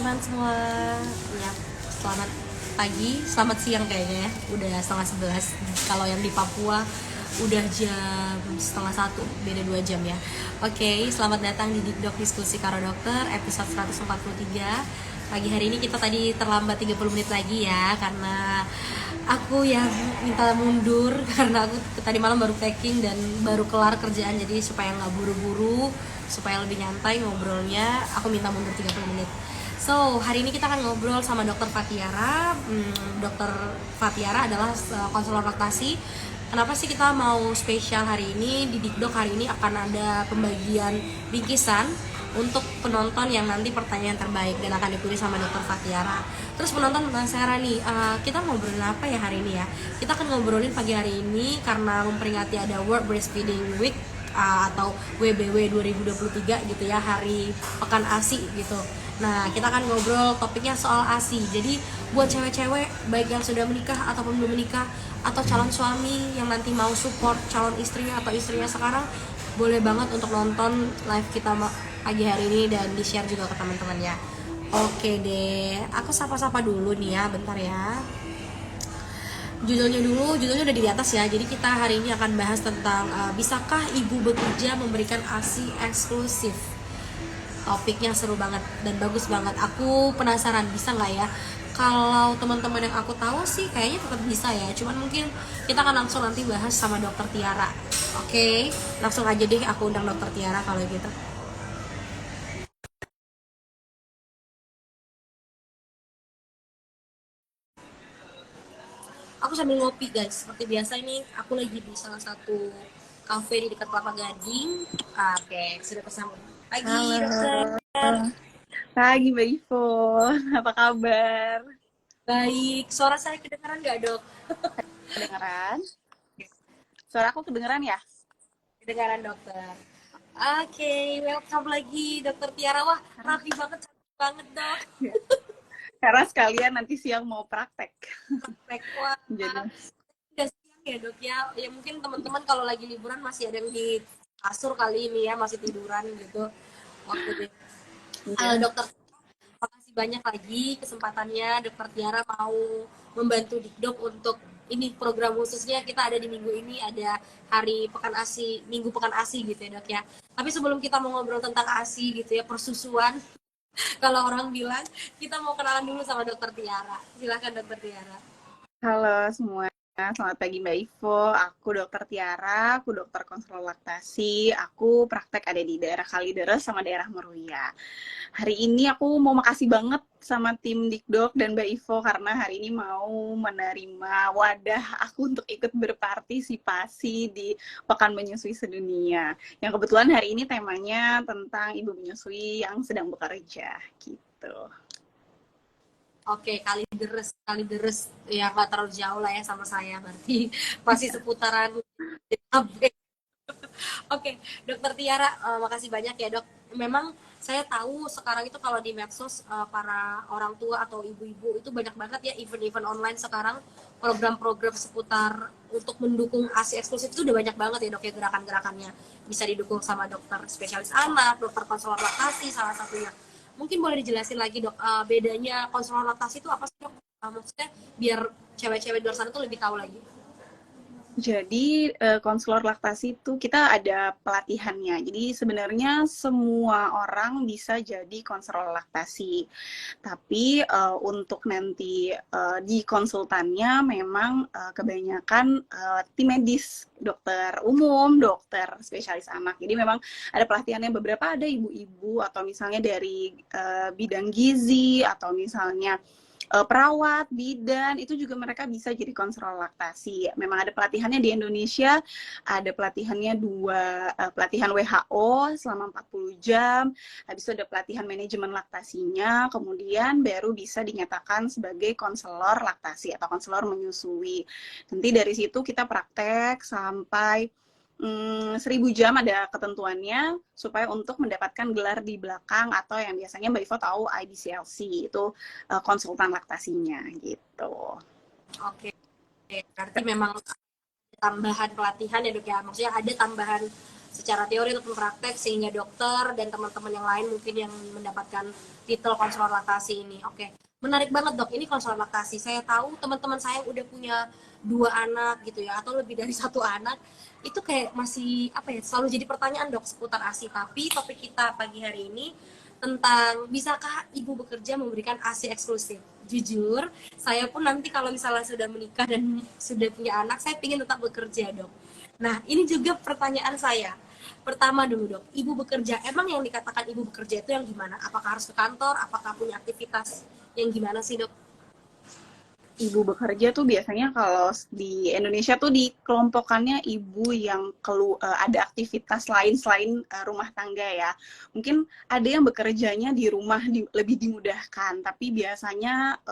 teman-teman semua. Ya, selamat pagi, selamat siang kayaknya ya. Udah setengah 11. Kalau yang di Papua udah jam setengah 1, beda 2 jam ya. Oke, selamat datang di Dikdok Diskusi Karo Dokter episode 143. Pagi hari ini kita tadi terlambat 30 menit lagi ya, karena aku yang minta mundur karena aku tadi malam baru packing dan baru kelar kerjaan, jadi supaya nggak buru-buru, supaya lebih nyantai ngobrolnya, aku minta mundur 30 menit. So, hari ini kita akan ngobrol sama Dokter Fatiara. Dokter Fatiara adalah konselor laktasi. Kenapa sih kita mau spesial hari ini? Di Dikdok hari ini akan ada pembagian bingkisan untuk penonton yang nanti pertanyaan terbaik dan akan dipilih sama Dokter Fatiara. Terus penonton penasaran nih, kita ngobrolin apa ya hari ini ya? Kita akan ngobrolin pagi hari ini karena memperingati ada World Breastfeeding Week atau WBW 2023 gitu ya, hari Pekan ASI gitu. Nah, kita akan ngobrol topiknya soal ASI. Jadi buat cewek-cewek baik yang sudah menikah ataupun belum menikah, atau calon suami yang nanti mau support calon istrinya atau istrinya sekarang, boleh banget untuk nonton live kita pagi hari ini dan di-share juga ke teman-teman ya. Oke deh, aku sapa-sapa dulu nih ya, bentar ya. Judulnya udah di atas ya. Jadi kita hari ini akan bahas tentang bisakah ibu bekerja memberikan ASI eksklusif. Topiknya seru banget dan bagus banget. Aku penasaran bisa nggak ya? Kalau teman-teman yang aku tahu sih kayaknya tetap bisa ya. Cuman mungkin kita akan langsung nanti bahas sama Dokter Tiara. Oke, langsung aja deh aku undang Dokter Tiara kalau gitu. Aku sambil ngopi guys, seperti biasa ini aku lagi di salah satu cafe di dekat Kelapa Gading. Oke, sudah tersambung. Pagi dokter. Halo, pagi Mbak Ivo, apa kabar? Baik, suara saya kedengaran nggak dok? Kedengeran? Suara aku kedengeran ya? Kedengaran dokter. Oke, welcome lagi dokter Tiara. Wah, Karena, rapi banget, cantik banget dok. ya, karena sekalian nanti siang mau praktek. Praktek, wah. Jadi, Udah siang ya dok ya. Ya mungkin teman-teman kalau lagi liburan masih ada yang di kasur kali ini ya, masih tiduran gitu. Oke deh. iya. Dokter, makasih banyak lagi kesempatannya Dokter Tiara mau membantu Dikdok untuk ini program khususnya kita ada di minggu ini, ada hari Pekan ASI, Minggu Pekan ASI gitu ya dok ya. Tapi sebelum kita mau ngobrol tentang ASI gitu ya, persusuan, kalau orang bilang, kita mau kenalan dulu sama Dokter Tiara. Silakan Dokter Tiara. Halo semua, selamat pagi Mbak Ivo. Aku Dokter Tiara, aku dokter konselor laktasi. Aku praktek ada di daerah Kalideres sama daerah Meruya. Hari ini aku mau makasih banget sama tim Dikdok dan Mbak Ivo karena hari ini mau menerima wadah aku untuk ikut berpartisipasi di Pekan Menyusui Sedunia. Yang kebetulan hari ini temanya tentang ibu menyusui yang sedang bekerja gitu. Oke, kali deres ya nggak terlalu jauh lah ya sama saya, berarti masih seputaran. Oke, Dokter Tiara, makasih banyak ya dok. Memang saya tahu sekarang itu kalau di medsos para orang tua atau ibu-ibu itu banyak banget ya event-event online sekarang, program-program seputar untuk mendukung ASI eksklusif itu udah banyak banget ya dok ya gerakan-gerakannya. Bisa didukung sama dokter spesialis anak, dokter konselor laktasi salah satunya. Mungkin boleh dijelasin lagi dok, bedanya konselor laktasi itu apa sih dok? Maksudnya biar cewek-cewek di luar sana tuh lebih tahu lagi. Jadi konselor laktasi itu kita ada pelatihannya. Jadi sebenarnya semua orang bisa jadi konselor laktasi. Tapi untuk nanti di konsultannya memang kebanyakan tim medis, dokter umum, dokter spesialis anak. Jadi memang ada pelatihannya beberapa ada ibu-ibu atau misalnya dari bidang gizi atau misalnya perawat, bidan, itu juga mereka bisa jadi konselor laktasi. Memang ada pelatihannya di Indonesia, ada pelatihannya pelatihan WHO selama 40 jam, habis itu ada pelatihan manajemen laktasinya, kemudian baru bisa dinyatakan sebagai konselor laktasi atau konselor menyusui. Nanti dari situ kita praktek sampai 1000 jam ada ketentuannya supaya untuk mendapatkan gelar di belakang atau yang biasanya Mbak Ivo tahu IBCLC itu konsultan laktasinya gitu. Oke, berarti memang tambahan pelatihan ya dok ya, maksudnya ada tambahan secara teori ataupun praktek, sehingga dokter dan teman-teman yang lain mungkin yang mendapatkan titel konselor laktasi ini. Oke, menarik banget dok, ini konselor laktasi. Saya tahu teman-teman saya yang udah punya 2 anak gitu ya, atau lebih dari 1 anak, itu kayak masih apa ya, selalu jadi pertanyaan dok seputar ASI. Tapi topik kita pagi hari ini tentang bisakah ibu bekerja memberikan ASI eksklusif. Jujur, saya pun nanti kalau misalnya sudah menikah dan sudah punya anak, saya ingin tetap bekerja dok. Nah, ini juga pertanyaan saya. Pertama dulu dok, ibu bekerja, emang yang dikatakan ibu bekerja itu yang gimana? Apakah harus ke kantor? Apakah punya aktivitas yang gimana sih dok? Ibu bekerja tuh biasanya kalau di Indonesia tuh dikelompokkannya ibu yang ada aktivitas lain selain rumah tangga ya. Mungkin ada yang bekerjanya di rumah lebih dimudahkan, tapi biasanya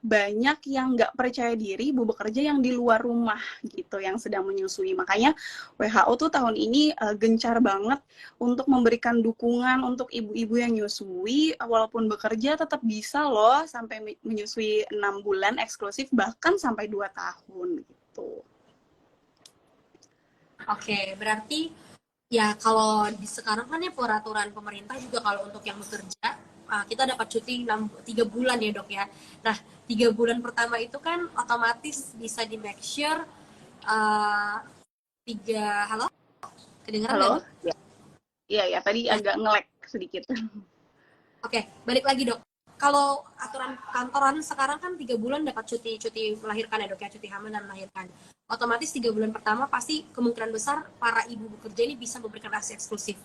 banyak yang nggak percaya diri ibu bekerja yang di luar rumah gitu, yang sedang menyusui. Makanya WHO tuh tahun ini gencar banget untuk memberikan dukungan untuk ibu-ibu yang nyusui, walaupun bekerja tetap bisa loh sampai menyusui 6 bulan eksklusif, bahkan sampai 2 tahun gitu. Oke, berarti ya kalau di sekarang kan ya peraturan pemerintah juga kalau untuk yang bekerja kita dapat cuti 3 bulan ya dok ya. Nah, 3 bulan pertama itu kan otomatis bisa di make sure uh, halo, kedengeran nggak Halo? dok? Ya, iya ya, tadi Ya, agak nge-lag sedikit. oke, balik lagi dok. Kalau aturan kantoran sekarang kan 3 bulan dapat cuti melahirkan ya dok ya, cuti hamil dan melahirkan. Otomatis 3 bulan pertama pasti kemungkinan besar para ibu bekerja ini bisa memberikan ASI eksklusif.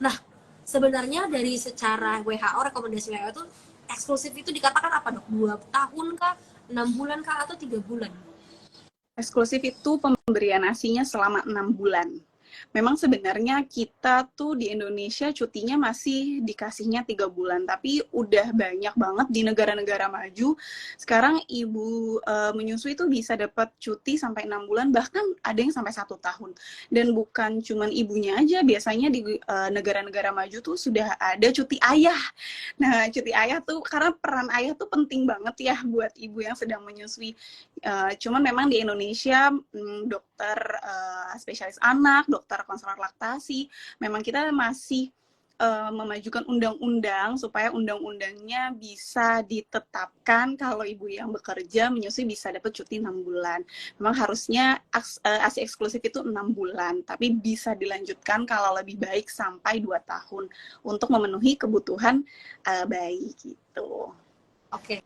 Nah, sebenarnya dari secara WHO, rekomendasi WHO itu eksklusif itu dikatakan apa dok? 2 tahun kah, 6 bulan kah, atau 3 bulan? Eksklusif itu pemberian asinya selama 6 bulan. Memang sebenarnya kita tuh di Indonesia cutinya masih dikasihnya 3 bulan, tapi udah banyak banget di negara-negara maju. Sekarang ibu menyusui itu bisa dapat cuti sampai 6 bulan, bahkan ada yang sampai 1 tahun. Dan bukan cuman ibunya aja, biasanya di negara-negara maju tuh sudah ada cuti ayah. Nah, cuti ayah tuh, karena peran ayah tuh penting banget ya buat ibu yang sedang menyusui. Cuman memang di Indonesia dokter spesialis anak, dokter konselor laktasi, memang kita masih memajukan undang-undang supaya undang-undangnya bisa ditetapkan kalau ibu yang bekerja menyusui bisa dapat cuti 6 bulan. Memang harusnya ASI eksklusif itu 6 bulan, tapi bisa dilanjutkan kalau lebih baik sampai 2 tahun untuk memenuhi kebutuhan bayi gitu. Oke,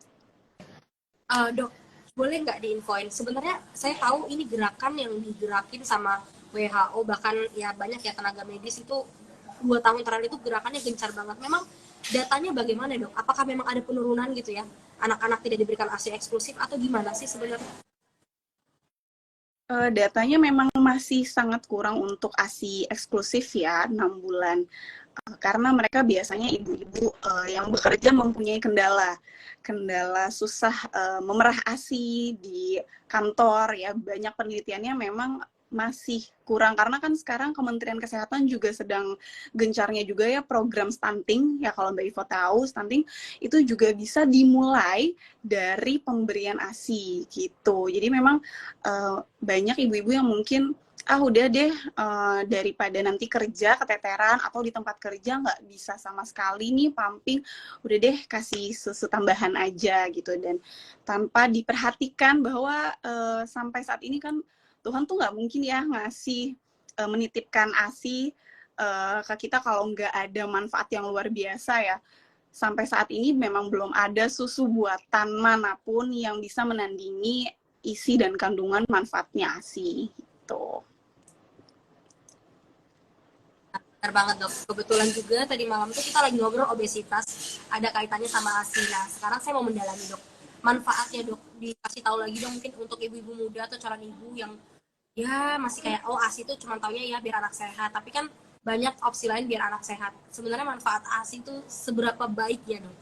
dok, boleh nggak diinfoin? Sebenarnya saya tahu ini gerakan yang digerakin sama WHO, bahkan ya banyak ya tenaga medis itu 2 tahun terakhir itu gerakannya gencar banget. Memang datanya bagaimana dok? Apakah memang ada penurunan gitu ya? Anak-anak tidak diberikan ASI eksklusif atau gimana sih sebenarnya? Datanya memang masih sangat kurang untuk ASI eksklusif ya, 6 bulan. Karena mereka biasanya ibu-ibu yang bekerja mempunyai kendala susah memerah ASI di kantor ya. Banyak penelitiannya memang masih kurang, karena kan sekarang Kementerian Kesehatan juga sedang gencarnya juga ya program stunting ya. Kalau Mbak Ivo tahu, stunting itu juga bisa dimulai dari pemberian ASI gitu. Jadi memang banyak ibu-ibu yang mungkin udah deh daripada nanti kerja keteteran atau di tempat kerja nggak bisa sama sekali nih pumping, udah deh kasih susu tambahan aja gitu. Dan tanpa diperhatikan bahwa sampai saat ini kan Tuhan tuh nggak mungkin ya ngasih menitipkan ASI ke kita kalau nggak ada manfaat yang luar biasa ya. Sampai saat ini memang belum ada susu buatan manapun yang bisa menandingi isi dan kandungan manfaatnya ASI gitu. Benar banget dok. Kebetulan juga tadi malam tuh kita lagi ngobrol obesitas, ada kaitannya sama ASI. Nah, sekarang saya mau mendalami dok. Manfaatnya dok, dikasih tahu lagi dong mungkin untuk ibu-ibu muda atau calon ibu yang ya masih kayak ASI itu cuma taunya ya biar anak sehat. Tapi kan banyak opsi lain biar anak sehat. Sebenarnya manfaat ASI itu seberapa baik ya dok?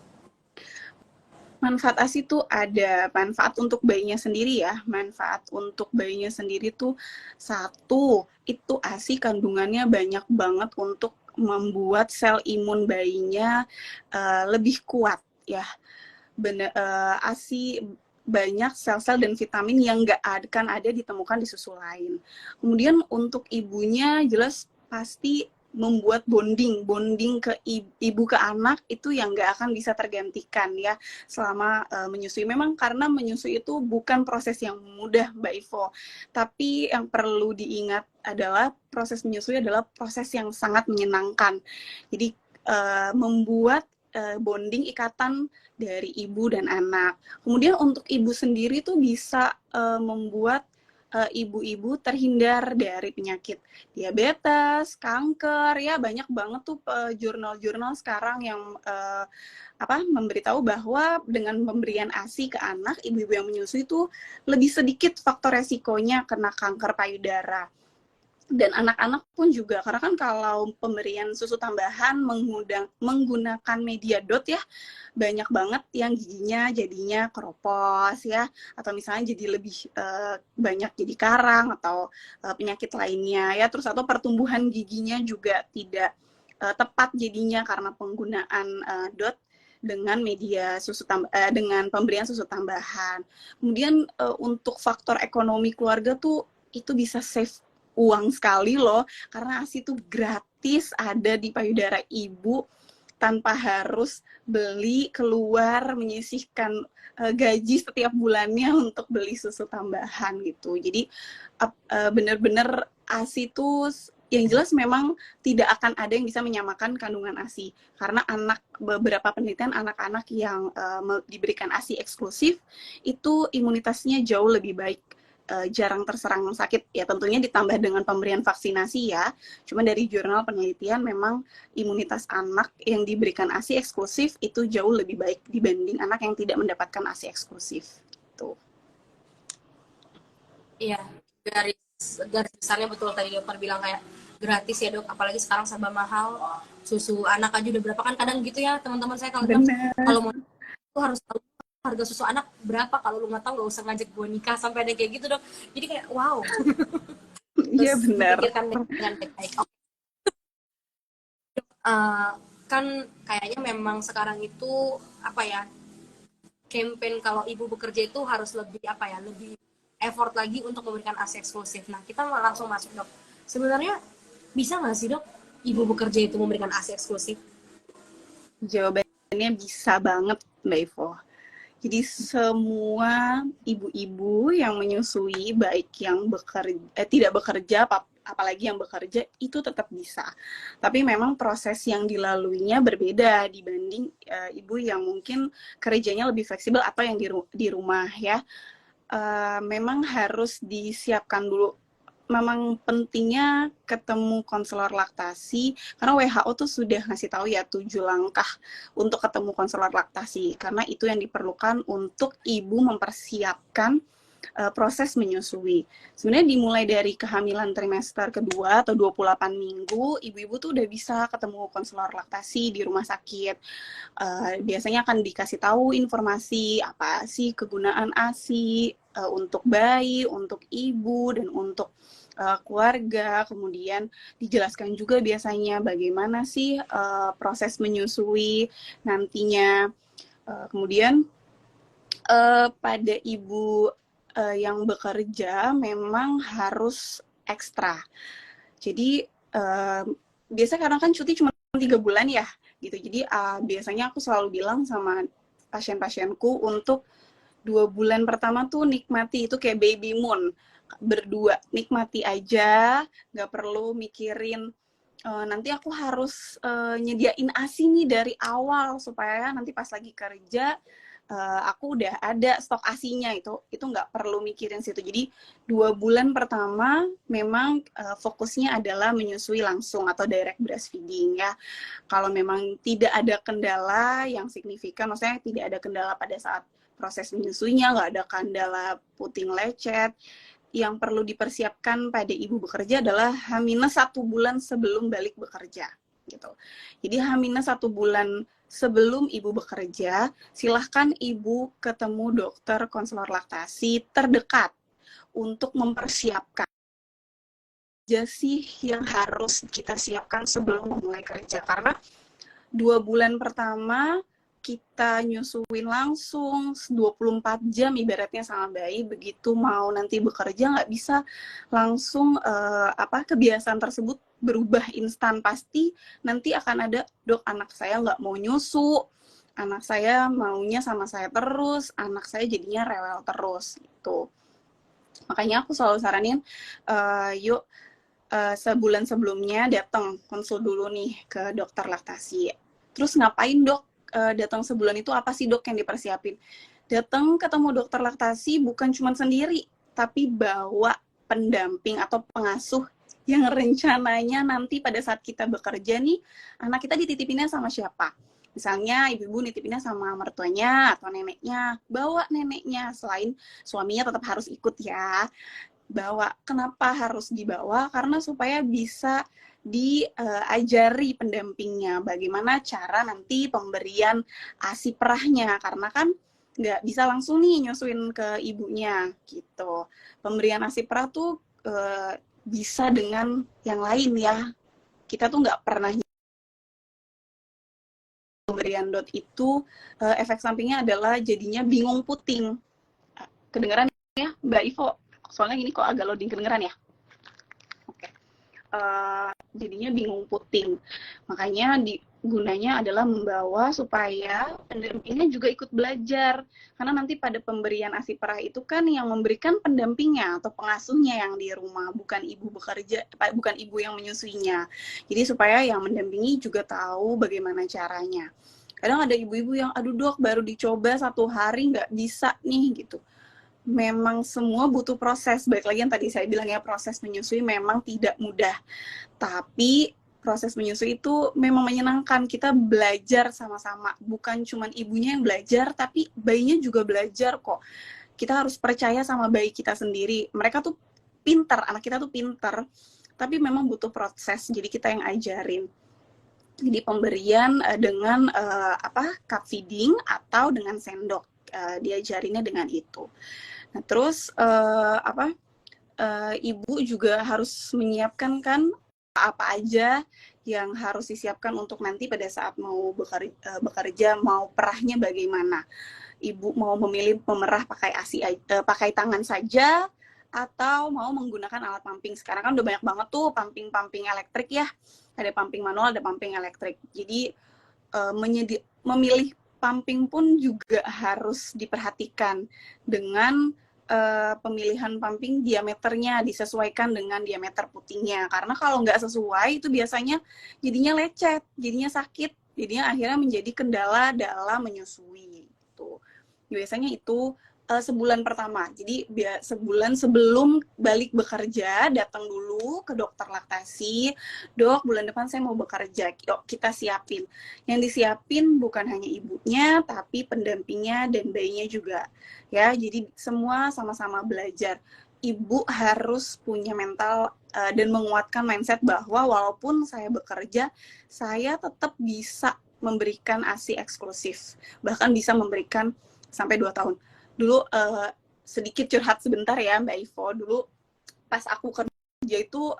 Manfaat ASI tuh ada manfaat untuk bayinya sendiri ya. Manfaat untuk bayinya sendiri tuh satu, itu ASI kandungannya banyak banget untuk membuat sel imun bayinya lebih kuat ya. ASI banyak sel-sel dan vitamin yang nggak akan ada ditemukan di susu lain. Kemudian untuk ibunya jelas pasti membuat bonding ke ibu ke anak itu yang nggak akan bisa tergantikan ya selama menyusui. Memang karena menyusui itu bukan proses yang mudah, Mbak Ivo, tapi yang perlu diingat adalah proses menyusui adalah proses yang sangat menyenangkan. Jadi membuat bonding ikatan dari ibu dan anak. Kemudian untuk ibu sendiri tuh bisa membuat ibu-ibu terhindar dari penyakit diabetes, kanker, ya banyak banget tuh jurnal-jurnal sekarang yang memberitahu bahwa dengan pemberian ASI ke anak, ibu-ibu yang menyusui itu lebih sedikit faktor resikonya kena kanker payudara. Dan anak-anak pun juga, karena kan kalau pemberian susu tambahan menggunakan media dot ya, banyak banget yang giginya jadinya keropos ya, atau misalnya jadi lebih banyak jadi karang atau penyakit lainnya ya, terus atau pertumbuhan giginya juga tidak tepat jadinya karena penggunaan dot dengan media dengan pemberian susu tambahan. Kemudian untuk faktor ekonomi keluarga tuh itu bisa save uang sekali loh, karena ASI itu gratis ada di payudara ibu tanpa harus beli keluar menyisihkan gaji setiap bulannya untuk beli susu tambahan gitu. Jadi benar-benar ASI itu yang jelas memang tidak akan ada yang bisa menyamakan kandungan ASI, karena beberapa penelitian anak-anak yang diberikan ASI eksklusif itu imunitasnya jauh lebih baik, jarang terserang sakit ya, tentunya ditambah dengan pemberian vaksinasi ya. Cuma dari jurnal penelitian memang imunitas anak yang diberikan ASI eksklusif itu jauh lebih baik dibanding anak yang tidak mendapatkan ASI eksklusif gitu. Iya, garis garis besarnya betul tadi dokter bilang kayak gratis ya dok, apalagi sekarang serba mahal, susu anak aja udah berapa, kan kadang gitu ya teman-teman saya kalau bilang kalau mau tuh harus tahu harga susu anak berapa, kalau lu nggak tahu nggak usah ngajak gue nikah, sampai ada kayak gitu dok. Jadi kayak wow, Iya terus benar. dipikirkan dengan baik-baik. Kan kayaknya memang sekarang itu apa ya, campaign kalau ibu bekerja itu harus lebih apa ya, lebih effort lagi untuk memberikan ASI eksklusif. Nah kita langsung masuk dok, sebenarnya bisa nggak sih dok ibu bekerja itu memberikan ASI eksklusif? Jawabannya bisa banget, Mbak Ivo. Jadi semua ibu-ibu yang menyusui, baik yang tidak bekerja, apalagi yang bekerja, itu tetap bisa. Tapi memang proses yang dilaluinya berbeda dibanding ibu yang mungkin kerjanya lebih fleksibel atau yang di rumah ya. Memang harus disiapkan dulu. Memang pentingnya ketemu konselor laktasi, karena WHO tuh sudah ngasih tahu ya 7 langkah untuk ketemu konselor laktasi, karena itu yang diperlukan untuk ibu mempersiapkan proses menyusui. Sebenarnya dimulai dari kehamilan trimester kedua atau 28 minggu, ibu-ibu tuh udah bisa ketemu konselor laktasi di rumah sakit. Biasanya akan dikasih tahu informasi apa sih kegunaan ASI untuk bayi, untuk ibu, dan untuk keluarga. Kemudian dijelaskan juga biasanya bagaimana sih proses menyusui nantinya. Kemudian pada ibu yang bekerja memang harus ekstra. Jadi biasanya karena kan cuti cuma 3 bulan ya gitu. Jadi biasanya aku selalu bilang sama pasien-pasienku untuk 2 bulan pertama tuh nikmati, itu kayak baby moon, berdua, nikmati aja, nggak perlu mikirin nanti aku harus nyediain ASI nih dari awal supaya nanti pas lagi kerja aku udah ada stok ASI-nya, itu nggak perlu mikirin situ. Jadi 2 bulan pertama memang fokusnya adalah menyusui langsung atau direct breastfeeding ya. Kalau memang tidak ada kendala yang signifikan, maksudnya tidak ada kendala pada saat proses menyusuinya, nggak ada kendala puting lecet, yang perlu dipersiapkan pada ibu bekerja adalah H-1 bulan sebelum balik bekerja gitu. Jadi H-1 bulan sebelum ibu bekerja, silahkan ibu ketemu dokter konselor laktasi terdekat untuk mempersiapkan aja sih yang harus kita siapkan sebelum memulai kerja. Karena 2 bulan pertama kita nyusuin langsung 24 jam ibaratnya sama bayi, begitu mau nanti bekerja nggak bisa langsung kebiasaan tersebut berubah instan. Pasti nanti akan ada, dok anak saya nggak mau nyusu, anak saya maunya sama saya terus, anak saya jadinya rewel terus gitu. Makanya aku selalu saranin, yuk sebulan sebelumnya datang konsul dulu nih ke dokter laktasi. Terus ngapain dok? Datang sebulan itu apa sih dok yang dipersiapin? Datang ketemu dokter laktasi bukan cuma sendiri, tapi bawa pendamping atau pengasuh yang rencananya nanti pada saat kita bekerja nih, anak kita dititipinnya sama siapa? Misalnya ibu-ibu nitipinnya sama mertuanya atau neneknya, bawa neneknya, selain suaminya tetap harus ikut ya. Bawa. Kenapa harus dibawa? Karena supaya bisa diajari pendampingnya bagaimana cara nanti pemberian ASI perahnya, karena kan nggak bisa langsung nih nyusuin ke ibunya gitu. Pemberian ASI perah tuh bisa dengan yang lain ya. Kita tuh nggak pernah pemberian dot itu efek sampingnya adalah jadinya bingung puting. Kedengeran ya Mbak Ivo? Soalnya gini kok agak loading, kedengeran ya? Oke. Jadinya bingung puting. Makanya gunanya adalah membawa supaya pendampingnya juga ikut belajar. Karena nanti pada pemberian ASI perah itu kan yang memberikan pendampingnya atau pengasuhnya yang di rumah, bukan ibu bekerja, bukan ibu yang menyusuinya. Jadi supaya yang mendampingi juga tahu bagaimana caranya. Kadang ada ibu-ibu yang, aduh dok baru dicoba 1 hari nggak bisa nih gitu. Memang semua butuh proses. Baik lagi yang tadi saya bilang ya, proses menyusui memang tidak mudah. Tapi proses menyusui itu memang menyenangkan. Kita belajar sama-sama. Bukan cuma ibunya yang belajar, tapi bayinya juga belajar kok. Kita harus percaya sama bayi kita sendiri. Mereka tuh pintar, anak kita tuh pintar. Tapi memang butuh proses, jadi kita yang ajarin. Jadi pemberian dengan cup feeding atau dengan sendok. Diajarinnya dengan itu. Nah, terus ibu juga harus menyiapkan kan apa aja yang harus disiapkan untuk nanti pada saat mau bekerja, mau perahnya bagaimana. Ibu mau memilih pemerah pakai ASI, pakai tangan saja atau mau menggunakan alat pumping. Sekarang kan udah banyak banget tuh pumping elektrik ya. Ada pumping manual, ada pumping elektrik. Jadi memilih pumping pun juga harus diperhatikan dengan pemilihan pumping diameternya disesuaikan dengan diameter putingnya, karena kalau nggak sesuai itu biasanya jadinya lecet, jadinya sakit, jadinya akhirnya menjadi kendala dalam menyusui. Gitu. Biasanya itu sebulan pertama, jadi sebulan sebelum balik bekerja datang dulu ke dokter laktasi, dok bulan depan saya mau bekerja, yuk kita siapin. Yang disiapin bukan hanya ibunya tapi pendampingnya dan bayinya juga ya, jadi semua sama-sama belajar. Ibu harus punya mental dan menguatkan mindset bahwa walaupun saya bekerja, saya tetap bisa memberikan ASI eksklusif, bahkan bisa memberikan sampai 2 tahun. Dulu sedikit curhat sebentar ya Mbak Ivo, dulu pas aku kerja itu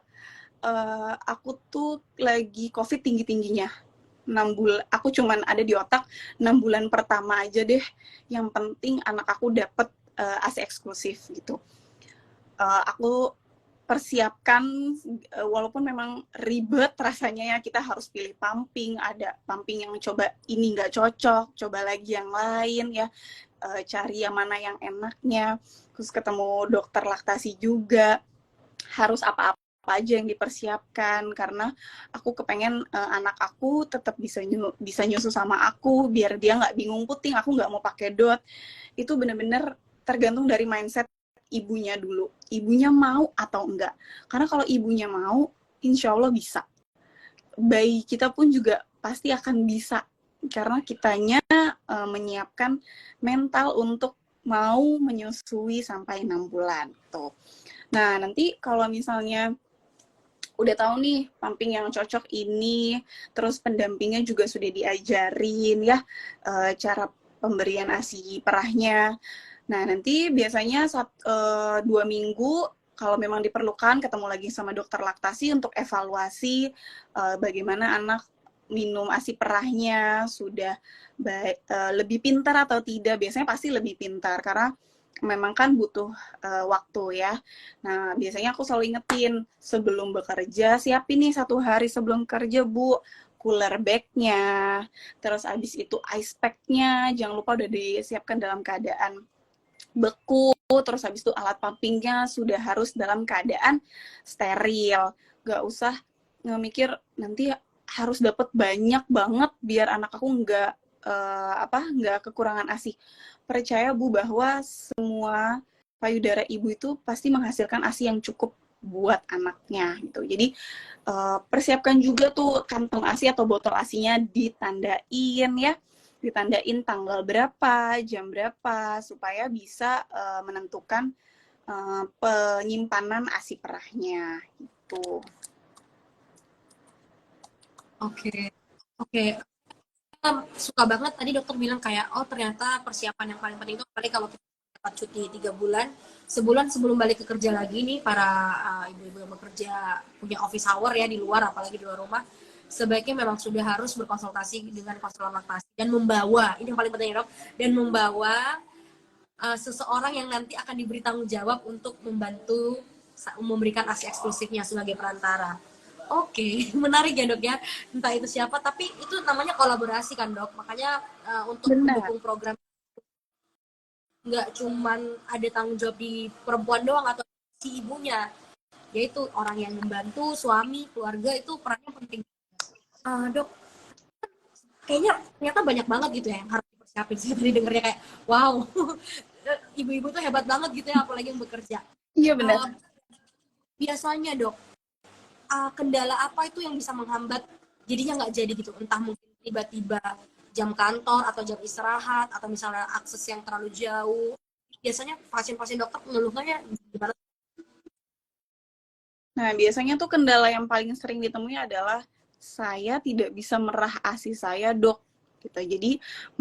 aku tuh lagi COVID tinggi-tingginya. 6 bulan, aku cuman ada di otak 6 bulan pertama aja deh, yang penting anak aku dapet ASI eksklusif gitu. Aku persiapkan, walaupun memang ribet rasanya ya, kita harus pilih pumping, ada pumping yang coba ini nggak cocok, coba lagi yang lain ya, cari yang mana yang enaknya, terus ketemu dokter laktasi juga, harus apa-apa aja yang dipersiapkan, karena aku kepengen anak aku tetap bisa nyusu sama aku, biar dia nggak bingung puting, aku nggak mau pakai dot. Itu benar-benar tergantung dari mindset ibunya dulu, ibunya mau atau enggak. Karena kalau ibunya mau, insya Allah bisa. Bayi kita pun juga pasti akan bisa, karena kitanya menyiapkan mental untuk mau menyusui sampai 6 bulan. Tuh. Nah, nanti kalau misalnya udah tahu nih pumping yang cocok ini, terus pendampingnya juga sudah diajarin ya, cara pemberian ASI perahnya. Nah, nanti biasanya 2 minggu kalau memang diperlukan ketemu lagi sama dokter laktasi untuk evaluasi bagaimana anak minum ASI perahnya, sudah lebih pintar atau tidak. Biasanya pasti lebih pintar, karena memang kan butuh waktu ya. Nah, biasanya aku selalu ingetin sebelum bekerja, siapin nih 1 hari sebelum kerja, Bu, cooler bag-nya, terus abis itu ice pack-nya, jangan lupa udah disiapkan dalam keadaan beku, terus habis itu alat pumpingnya sudah harus dalam keadaan steril. Gak usah ngemikir nanti harus dapat banyak banget biar anak aku nggak kekurangan ASI. Percaya Bu bahwa semua payudara ibu itu pasti menghasilkan ASI yang cukup buat anaknya gitu. Jadi persiapkan juga tuh kantong ASI atau botol ASInya ditandain ya, ditandain tanggal berapa, jam berapa, supaya bisa menentukan penyimpanan ASI perahnya gitu. Oke, oke. Suka banget tadi dokter bilang kayak, oh ternyata persiapan yang paling penting itu apalagi kalau kita dapat cuti 3 bulan, sebulan sebelum balik ke kerja lagi nih, para ibu-ibu yang bekerja punya office hour ya di luar, apalagi di luar rumah, sebaiknya memang sudah harus berkonsultasi dengan konselor laktasi dan membawa, ini yang paling penting ya dok, dan membawa seseorang yang nanti akan diberi tanggung jawab untuk membantu memberikan ASI eksklusifnya sebagai perantara. Oke, menarik ya dok ya. Entah itu siapa, tapi itu namanya kolaborasi kan dok. Makanya untuk Benar. mendukung program nggak cuman ada tanggung jawab di perempuan doang atau si ibunya, yaitu orang yang membantu, suami, keluarga itu perannya penting. Dok, kayaknya ternyata banyak banget gitu ya yang harus dipersiapin. Saya tadi dengernya kayak, wow, ibu-ibu tuh hebat banget gitu ya, apalagi yang bekerja. Iya benar. Uh, Biasanya dok, kendala apa itu yang bisa menghambat jadinya nggak jadi gitu, entah mungkin tiba-tiba jam kantor atau jam istirahat atau misalnya akses yang terlalu jauh, biasanya pasien-pasien dokter mengeluhkannya gimana? Nah, biasanya tuh kendala yang paling sering ditemui adalah saya tidak bisa merah ASI saya, Dok. Gitu. Jadi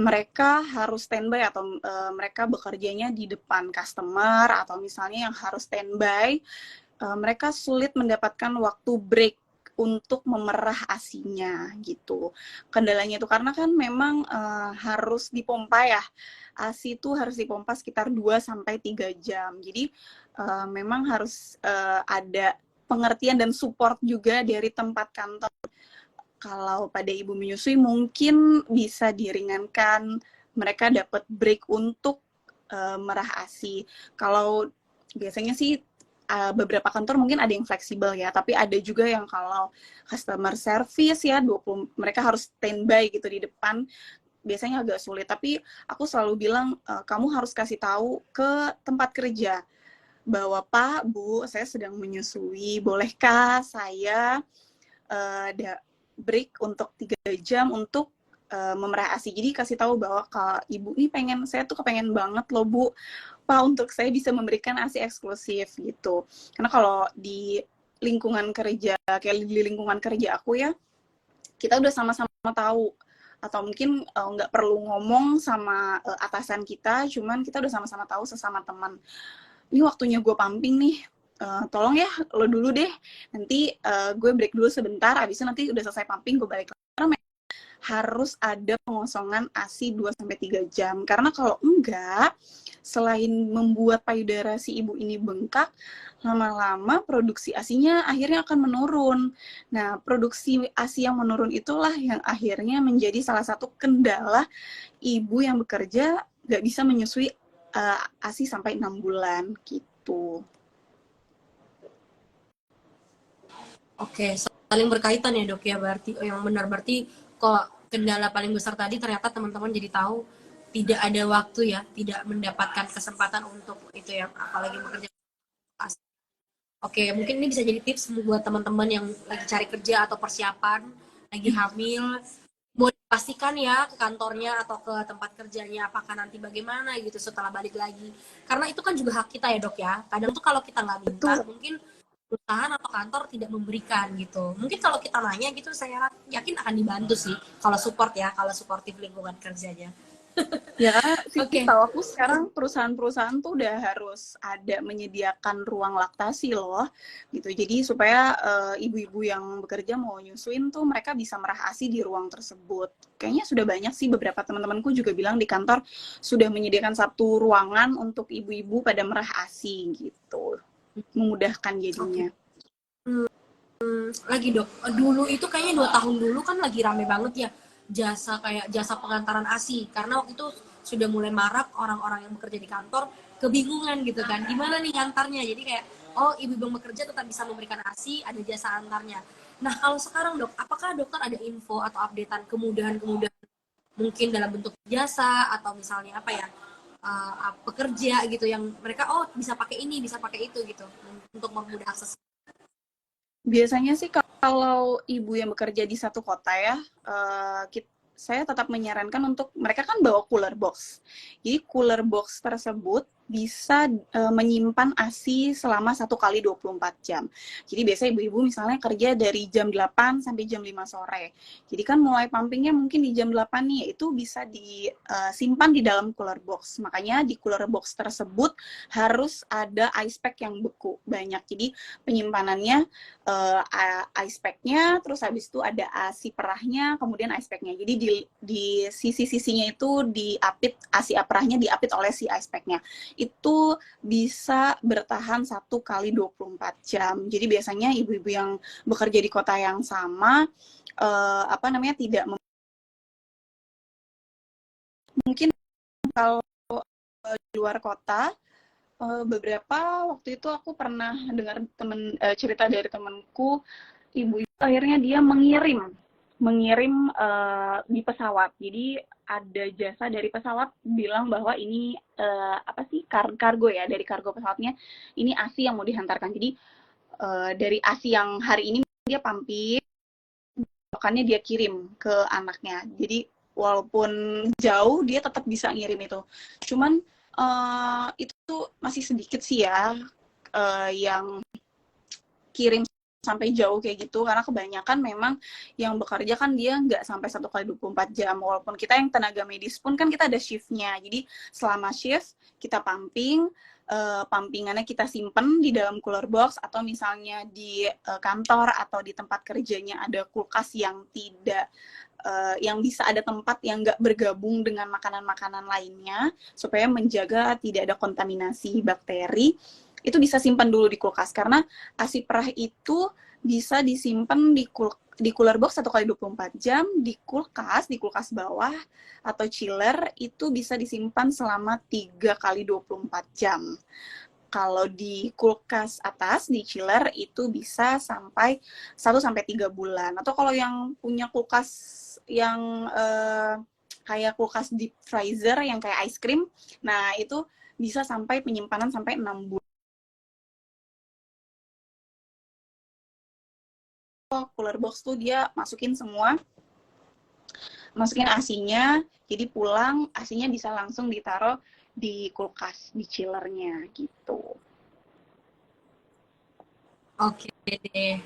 mereka harus standby atau mereka bekerjanya di depan customer atau misalnya yang harus standby, mereka sulit mendapatkan waktu break untuk memerah ASINya gitu. Kendalanya itu karena kan memang harus dipompa ya. ASI itu harus dipompa sekitar 2 sampai 3 jam. Jadi memang harus ada pengertian dan support juga dari tempat kantor. Kalau pada ibu menyusui mungkin bisa diringankan, mereka dapat break untuk merah ASI. Kalau biasanya sih beberapa kantor mungkin ada yang fleksibel ya, tapi ada juga yang kalau customer service ya 20 mereka harus standby gitu di depan, biasanya agak sulit. Tapi aku selalu bilang kamu harus kasih tahu ke tempat kerja bahwa Pak, Bu, saya sedang menyusui, bolehkah saya break untuk 3 jam untuk memerah ASI. Jadi kasih tahu bahwa kalau ibu ini saya tuh kepengen banget loh Bu, Pak, untuk saya bisa memberikan ASI eksklusif gitu. Karena kalau di lingkungan kerja, kayak di lingkungan kerja aku ya, kita udah sama-sama tahu atau mungkin nggak perlu ngomong sama atasan kita, cuman kita udah sama-sama tahu sesama teman. Ini waktunya gue pumping nih, tolong ya lo dulu deh, nanti gue break dulu sebentar, abis itu nanti udah selesai pumping gue balik. Karena harus ada pengosongan ASI 2-3 jam, karena kalau enggak, selain membuat payudara si ibu ini bengkak, lama-lama produksi ASINya akhirnya akan menurun. Nah, produksi ASI yang menurun itulah yang akhirnya menjadi salah satu kendala ibu yang bekerja nggak bisa menyusui ASI sampai 6 bulan gitu. Oke, saling berkaitan ya dok ya, berarti yang benar, berarti kok kendala paling besar tadi ternyata teman-teman jadi tahu tidak ada waktu ya, tidak mendapatkan kesempatan untuk itu ya, apalagi bekerja. Oke, mungkin ini bisa jadi tips buat teman-teman yang lagi cari kerja atau persiapan, lagi hamil, mau dipastikan ya ke kantornya atau ke tempat kerjanya apakah nanti bagaimana gitu setelah balik lagi. Karena itu kan juga hak kita ya dok ya. Kadang tuh kalau kita nggak minta, Betul. mungkin perusahaan atau kantor tidak memberikan gitu. Mungkin kalau kita nanya gitu, saya yakin akan dibantu sih. Kalau support ya, kalau suportif lingkungan kerjanya. Ya karena sih Oke. tahu aku sekarang perusahaan-perusahaan tuh udah harus ada menyediakan ruang laktasi loh, gitu. Jadi supaya ibu-ibu yang bekerja mau nyusuin tuh mereka bisa merah ASI di ruang tersebut. Kayaknya sudah banyak sih, beberapa teman-temanku juga bilang di kantor sudah menyediakan satu ruangan untuk ibu-ibu pada merah ASI gitu. Memudahkan Oke. jadinya. Lagi dok, dulu itu kayaknya 2 tahun dulu kan lagi rame banget ya jasa kayak jasa pengantaran ASI, karena waktu itu sudah mulai marak orang-orang yang bekerja di kantor kebingungan gitu kan, gimana nih ngantarnya, jadi kayak oh ibu-ibu yang bekerja tetap bisa memberikan ASI, ada jasa antarnya. Nah kalau sekarang dok, apakah dokter ada info atau updatean kemudahan-kemudahan mungkin dalam bentuk jasa atau misalnya apa ya, pekerja gitu yang mereka oh bisa pakai ini bisa pakai itu gitu untuk mempermudah akses. Biasanya sih kalau ibu yang bekerja di satu kota ya, saya tetap menyarankan untuk mereka kan bawa cooler box. Jadi cooler box tersebut bisa menyimpan ASI selama 1 kali 24 jam. Jadi biasanya ibu-ibu misalnya kerja dari jam 8 sampai jam 5 sore. Jadi kan mulai pumpingnya mungkin di jam 8 nih, itu bisa disimpan di dalam cooler box. Makanya di cooler box tersebut harus ada ice pack yang beku banyak. Jadi penyimpanannya ice pack-nya, terus habis itu ada ASI perahnya, kemudian ice pack-nya. Jadi di sisi-sisinya itu diapit, ASI perahnya diapit oleh si ice pack-nya. Itu bisa bertahan 1 kali 24 jam. Jadi biasanya ibu-ibu yang bekerja di kota yang sama, tidak mungkin kalau di luar kota, beberapa waktu itu aku pernah dengar cerita dari temanku, ibu itu akhirnya dia mengirim di pesawat. Jadi ada jasa dari pesawat bilang bahwa ini kargo ya, dari kargo pesawatnya ini ASI yang mau dihantarkan. Jadi dari ASI yang hari ini dia pampir, besokannya dia kirim ke anaknya. Jadi walaupun jauh dia tetap bisa ngirim itu. Cuman itu masih sedikit sih ya yang kirim sampai jauh kayak gitu, karena kebanyakan memang yang bekerja kan dia nggak sampai 1 kali 24 jam, walaupun kita yang tenaga medis pun kan kita ada shiftnya, jadi selama shift kita pumpingannya kita simpen di dalam cooler box, atau misalnya di kantor atau di tempat kerjanya ada kulkas yang tidak yang bisa ada tempat yang nggak bergabung dengan makanan-makanan lainnya, supaya menjaga tidak ada kontaminasi bakteri, itu bisa simpan dulu di kulkas. Karena ASI perah itu bisa disimpan di cooler box 1 kali 24 jam, di kulkas bawah atau chiller itu bisa disimpan selama 3 kali 24 jam. Kalau di kulkas atas, di chiller itu bisa sampai 1 sampai 3 bulan. Atau kalau yang punya kulkas yang kayak kulkas deep freezer yang kayak ice cream, nah itu bisa sampai penyimpanan sampai 6 bulan. Cooler box tuh dia masukin asinya, jadi pulang asinya bisa langsung ditaruh di kulkas, di chillernya gitu. Oke deh.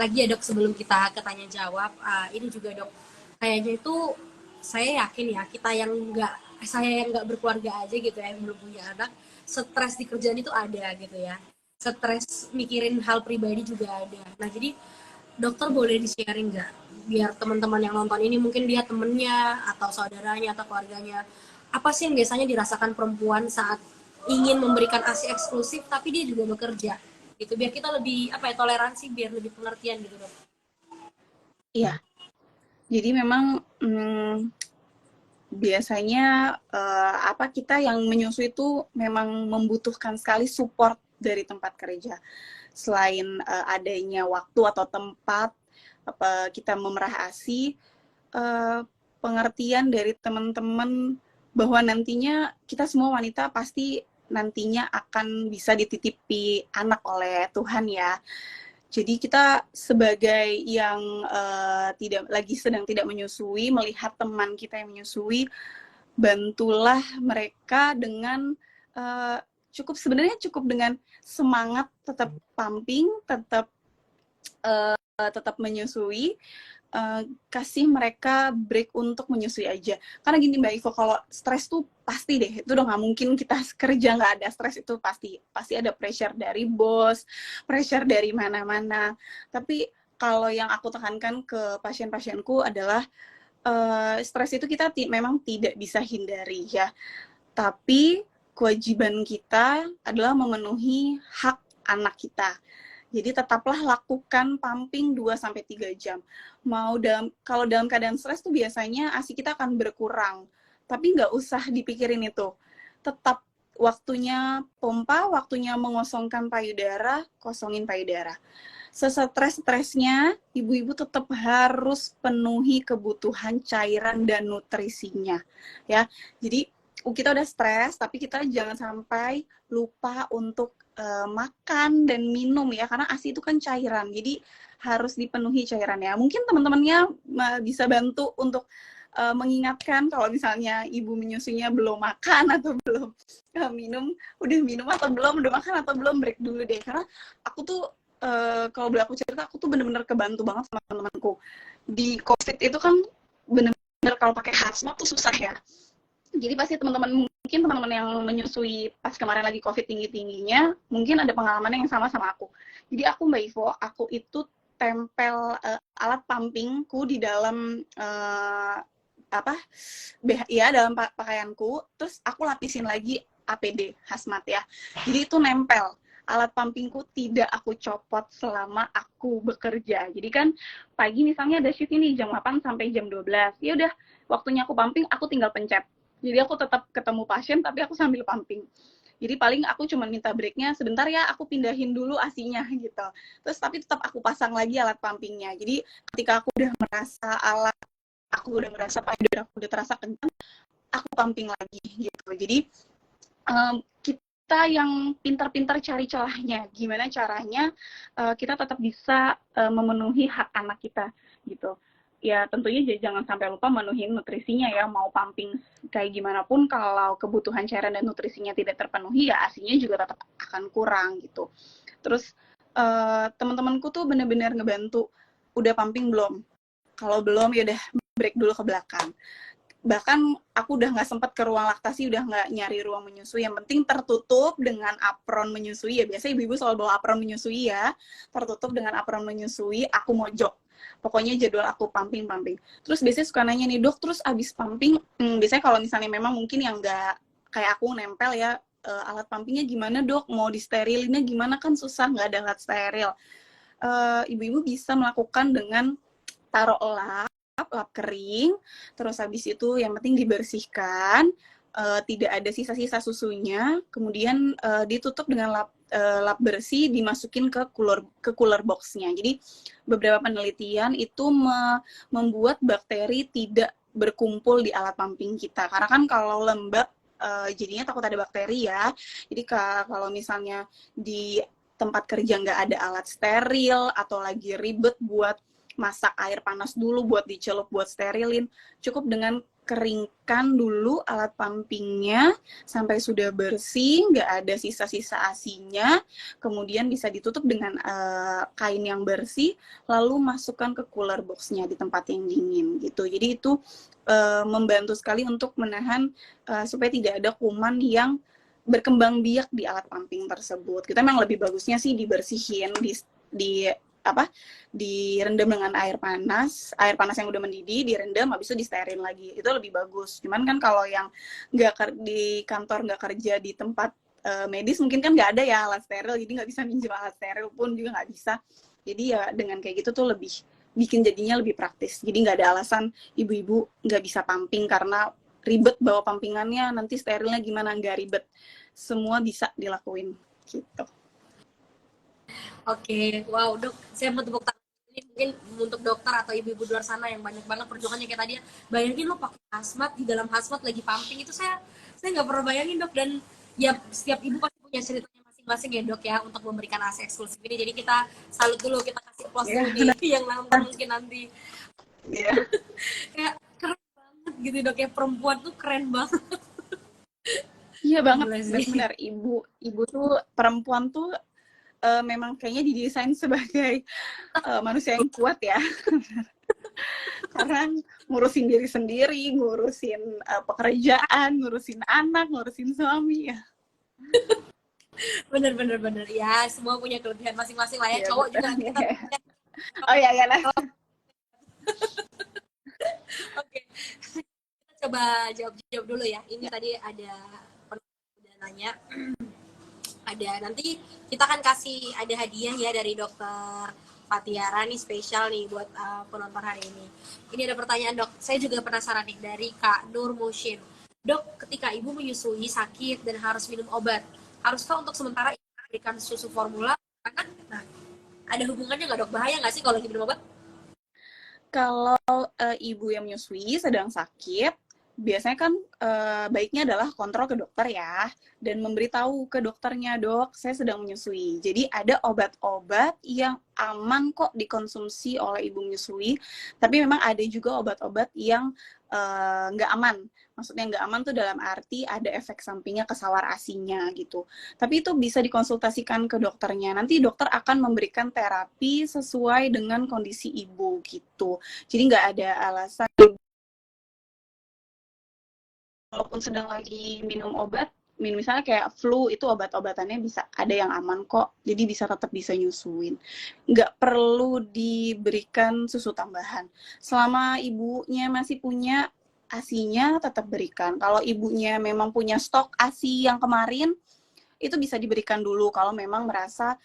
Lagi ya dok sebelum kita ke tanya jawab, ini juga dok, kayaknya itu saya yakin ya kita yang nggak saya yang nggak berkeluarga aja gitu ya, yang belum punya anak, stres di kerjaan itu ada gitu ya. Stres mikirin hal pribadi juga ada. Nah jadi dokter boleh di-sharing nggak? Biar teman-teman yang nonton ini mungkin dia temennya atau saudaranya atau keluarganya. Apa sih yang biasanya dirasakan perempuan saat ingin memberikan ASI eksklusif tapi dia juga bekerja? Gitu biar kita lebih apa ya toleransi biar lebih pengertian gitu dok. Iya, jadi memang biasanya kita yang menyusui itu memang membutuhkan sekali support dari tempat kerja. Selain adanya waktu atau tempat kita memerah ASI, pengertian dari teman-teman bahwa nantinya kita semua wanita pasti nantinya akan bisa dititipi anak oleh Tuhan ya. Jadi kita sebagai yang sedang tidak menyusui, melihat teman kita yang menyusui, bantulah mereka dengan uh, cukup dengan semangat, tetap pumping, tetap menyusui, kasih mereka break untuk menyusui aja. Karena gini Mbak Ivo, kalau stres tuh pasti deh, itu udah nggak mungkin kita kerja nggak ada stres, itu pasti ada pressure dari bos, pressure dari mana-mana. Tapi kalau yang aku tekankan ke pasien-pasienku adalah stres itu kita memang tidak bisa hindari ya, tapi kewajiban kita adalah memenuhi hak anak kita. Jadi tetaplah lakukan pumping 2-3 jam. Kalau dalam keadaan stres tuh biasanya ASI kita akan berkurang. Tapi nggak usah dipikirin itu. Tetap waktunya pompa, waktunya mengosongkan payudara, kosongin payudara. Sesetres-stresnya, ibu-ibu tetap harus penuhi kebutuhan cairan dan nutrisinya. Ya, jadi kita udah stres, tapi kita jangan sampai lupa untuk makan dan minum ya, karena ASI itu kan cairan, jadi harus dipenuhi cairannya. Mungkin teman-temannya bisa bantu untuk mengingatkan kalau misalnya ibu menyusunya belum makan atau belum minum, udah minum atau belum, udah makan atau belum, break dulu deh. Karena aku tuh kalau boleh aku cerita, aku tuh bener-bener kebantu banget sama teman-temanku. Di COVID itu kan bener-bener kalau pakai hazmat tuh susah ya. Jadi pasti mungkin teman-teman yang menyusui pas kemarin lagi COVID tinggi-tingginya, mungkin ada pengalaman yang sama aku. Jadi aku Mbak Ivo, aku itu tempel alat pumpingku di dalam dalam pakaianku, terus aku lapisin lagi APD hazmat ya. Jadi itu nempel. Alat pumpingku tidak aku copot selama aku bekerja. Jadi kan pagi misalnya ada shift ini jam 8 sampai jam 12. Ya udah, waktunya aku pumping, aku tinggal pencet. Jadi aku tetap ketemu pasien, tapi aku sambil pumping. Jadi paling aku cuma minta breaknya sebentar ya, aku pindahin dulu ASI-nya gitu. Terus tapi tetap aku pasang lagi alat pumpingnya. Jadi ketika aku udah merasa payudara aku udah terasa kencang, aku pumping lagi gitu. Jadi kita yang pintar-pintar cari celahnya. Gimana caranya kita tetap bisa memenuhi hak anak kita gitu. Ya tentunya jangan sampai lupa memenuhi nutrisinya ya, mau pumping kayak gimana pun kalau kebutuhan cairan dan nutrisinya tidak terpenuhi ya ASI-nya juga tetap akan kurang gitu. Terus teman-temanku tuh benar-benar ngebantu, udah pumping belum? Kalau belum ya udah break dulu ke belakang. Bahkan aku udah nggak sempat ke ruang laktasi, udah nggak nyari ruang menyusui, yang penting tertutup dengan apron menyusui ya, biasanya ibu-ibu selalu bawa apron menyusui ya, tertutup dengan apron menyusui, aku mojok. Pokoknya jadwal aku pumping. Terus biasanya suka nanya nih, dok, terus abis pumping, biasanya kalau misalnya memang mungkin yang nggak kayak aku nempel ya, alat pumpingnya gimana dok, mau disterilinnya gimana, kan susah nggak ada alat steril. Ibu-ibu bisa melakukan dengan taruh lap kering, terus habis itu yang penting dibersihkan, tidak ada sisa-sisa susunya, kemudian ditutup dengan lap bersih, dimasukin ke cooler box-nya. Jadi beberapa penelitian itu membuat bakteri tidak berkumpul di alat pumping kita, karena kan kalau lembab jadinya takut ada bakteri ya. Jadi kalau misalnya di tempat kerja nggak ada alat steril atau lagi ribet buat masak air panas dulu buat dicelup, buat sterilin, cukup dengan keringkan dulu alat pumpingnya sampai sudah bersih, nggak ada sisa-sisa ASI-nya, kemudian bisa ditutup dengan kain yang bersih, lalu masukkan ke cooler box-nya di tempat yang dingin gitu. Jadi itu membantu sekali untuk menahan supaya tidak ada kuman yang berkembang biak di alat pumping tersebut. Kita memang lebih bagusnya sih dibersihin, direndam dengan air panas yang udah mendidih, direndam, habis itu disterilin lagi, itu lebih bagus. Cuman kan kalau yang di kantor, nggak kerja di tempat medis, mungkin kan nggak ada ya alat steril, jadi nggak bisa minjem alat steril pun juga nggak bisa. Jadi ya dengan kayak gitu tuh lebih bikin jadinya lebih praktis. Jadi nggak ada alasan ibu-ibu nggak bisa pumping karena ribet bawa pumpingannya, nanti sterilnya gimana, nggak ribet, semua bisa dilakuin gitu. Oke, wow dok, saya mau tepuk tangan. Ini mungkin untuk dokter atau ibu-ibu di luar sana yang banyak banget perjuangannya kayak tadi ya. Bayangin lo pakai hazmat, di dalam hazmat lagi pumping, itu saya nggak pernah bayangin dok. Dan ya setiap ibu pasti punya ceritanya masing-masing ya dok ya untuk memberikan ASI eksklusif ini. Jadi kita salut dulu, kita kasih plus dulu nih yang nonton mungkin nanti. Kayak keren banget gitu dok ya, perempuan tuh keren banget. Iya banget, benar. Ibu tuh, perempuan tuh memang kayaknya didesain sebagai manusia yang kuat ya. sekarang ngurusin diri sendiri, ngurusin pekerjaan, ngurusin anak, ngurusin suami ya. Bener ya, semua punya kelebihan masing-masing lah ya. Iya Cowok betul. juga nanti kita Oh iya ya lah. oke. Kita coba jawab dulu ya. Ini tadi ada udah nanya. Ada nanti kita akan kasih ada hadiah ya dari dokter Fatiara nih, spesial nih buat penonton hari ini. Ini ada pertanyaan dok, saya juga penasaran nih dari Kak Nur Mushin. Dok, ketika ibu menyusui sakit dan harus minum obat, haruskah untuk sementara berikan susu formula anak? Nah, ada hubungannya nggak dok? Bahaya nggak sih kalau lagi minum obat? Kalau ibu yang menyusui sedang sakit, biasanya kan baiknya adalah kontrol ke dokter ya, dan memberitahu ke dokternya, dok, saya sedang menyusui. Jadi ada obat-obat yang aman kok dikonsumsi oleh ibu menyusui, tapi memang ada juga obat-obat yang nggak aman. Maksudnya nggak aman tuh dalam arti ada efek sampingnya kesawar asinya gitu. Tapi itu bisa dikonsultasikan ke dokternya. Nanti dokter akan memberikan terapi sesuai dengan kondisi ibu gitu. Jadi nggak ada alasan walaupun sedang lagi minum obat, misalnya kayak flu, itu obat-obatannya bisa ada yang aman kok, jadi tetap bisa nyusuin. Nggak perlu diberikan susu tambahan. Selama ibunya masih punya asinya, tetap berikan. Kalau ibunya memang punya stok asi yang kemarin, itu bisa diberikan dulu kalau memang merasa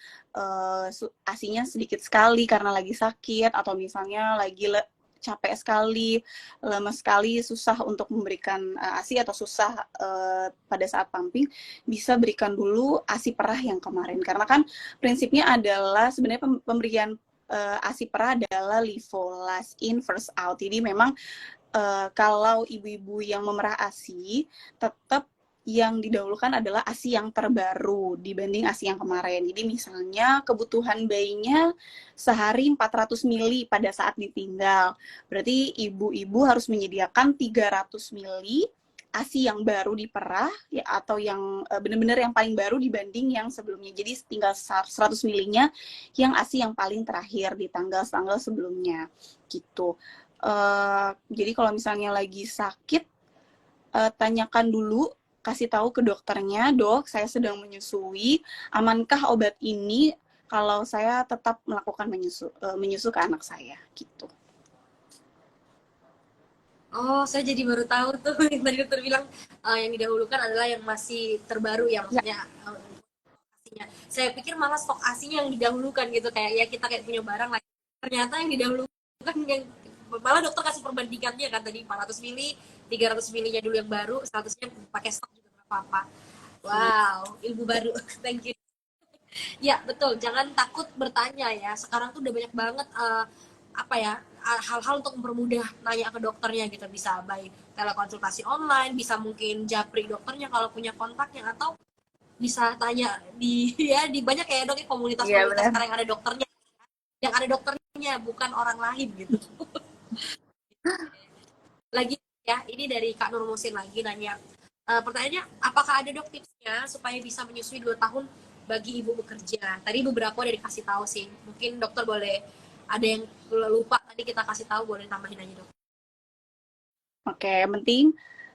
asinya sedikit sekali karena lagi sakit, atau misalnya lagi capek sekali, lemas sekali, susah untuk memberikan ASI atau susah pada saat pumping, bisa berikan dulu ASI perah yang kemarin. Karena kan prinsipnya adalah sebenarnya pemberian ASI perah adalah leave last in first out. Jadi memang kalau ibu-ibu yang memerah ASI, tetap yang didahulukan adalah ASI yang terbaru dibanding ASI yang kemarin. Jadi misalnya kebutuhan bayinya sehari 400 mili pada saat ditinggal. Berarti ibu-ibu harus menyediakan 300 mili ASI yang baru diperah ya, atau yang benar-benar yang paling baru dibanding yang sebelumnya. Jadi tinggal 100 milinya yang ASI yang paling terakhir di tanggal-tanggal sebelumnya gitu. Jadi kalau misalnya lagi sakit, tanyakan dulu, kasih tahu ke dokternya, dok, saya sedang menyusui, amankah obat ini kalau saya tetap melakukan menyusu ke anak saya, gitu. Oh, saya jadi baru tahu tuh yang tadi dokter bilang yang didahulukan adalah yang masih terbaru ya, maksudnya asinya. Saya pikir malah stok asinya yang didahulukan gitu, kayak ya kita kayak punya barang lagi. Ternyata yang didahulukan yang malah dokter kasih perbandingannya kan tadi 400 mili, 300 milinya dulu yang baru, 100-nya pakai stok juga nggak apa-apa. Wow, ilmu baru. Thank you. Ya, betul. Jangan takut bertanya ya. Sekarang tuh udah banyak banget apa ya hal-hal untuk mempermudah nanya ke dokternya gitu, bisa by telekonsultasi online, bisa mungkin japri dokternya kalau punya kontaknya, atau bisa tanya di ya di banyak kayak dok komunitas-komunitas sekarang yang ada dokternya bukan orang lain gitu. Lagi ya, ini dari Kak Nur Musin lagi nanya, pertanyaannya, apakah ada dok tipsnya supaya bisa menyusui 2 tahun bagi ibu bekerja? Tadi beberapa udah dikasih tahu sih, mungkin dokter boleh, ada yang lupa tadi kita kasih tahu, boleh tambahin aja dok. Oke, yang penting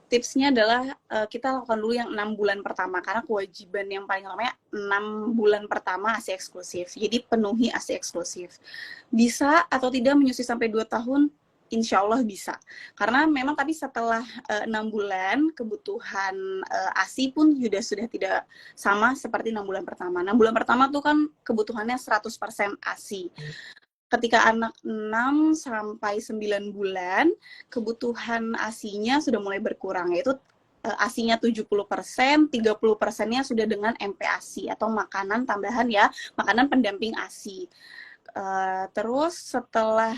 tipsnya adalah kita lakukan dulu yang 6 bulan pertama, karena kewajiban yang paling lamanya 6 bulan pertama ASI eksklusif. Jadi penuhi ASI eksklusif. Bisa atau tidak menyusui sampai 2 tahun? Insya Allah bisa. Karena memang tapi setelah 6 bulan, kebutuhan ASI pun sudah tidak sama seperti 6 bulan pertama. 6 bulan pertama tuh kan kebutuhannya 100% ASI. Ketika anak 6 sampai 9 bulan, kebutuhan ASI-nya sudah mulai berkurang, yaitu ASI-nya 70%, 30%-nya sudah dengan MPASI atau makanan tambahan ya, makanan pendamping ASI. Terus setelah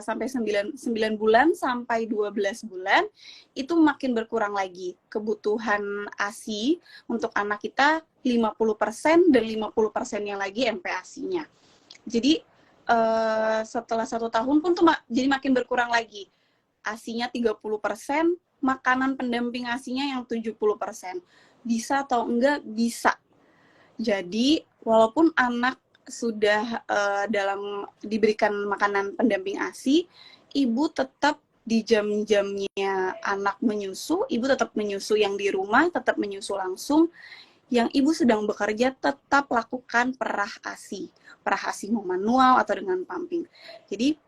sampai 9 bulan sampai 12 bulan, itu makin berkurang lagi. Kebutuhan ASI untuk anak kita 50% dan 50%-nya lagi MPASI-nya. Jadi setelah 1 tahun pun tuh jadi makin berkurang lagi. ASI-nya 30%, makanan pendamping ASI-nya yang 70%. Bisa atau enggak? Bisa. Jadi, walaupun anak sudah diberikan makanan pendamping ASI, ibu tetap di jam-jamnya anak menyusu, ibu tetap menyusu yang di rumah, tetap menyusu langsung. Yang ibu sedang bekerja tetap lakukan perah ASI. Perah ASI mau manual atau dengan pumping. Jadi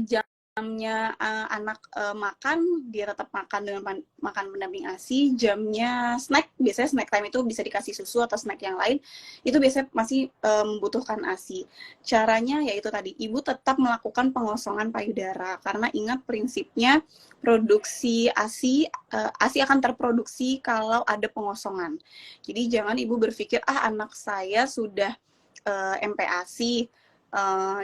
jamnya anak makan, dia tetap makan dengan makan pendamping ASI. Jamnya snack, biasanya snack time itu bisa dikasih susu atau snack yang lain, itu biasanya masih membutuhkan ASI. Caranya yaitu tadi, ibu tetap melakukan pengosongan payudara, karena ingat prinsipnya produksi ASI, ASI akan terproduksi kalau ada pengosongan. Jadi jangan ibu berpikir, anak saya sudah MPASI,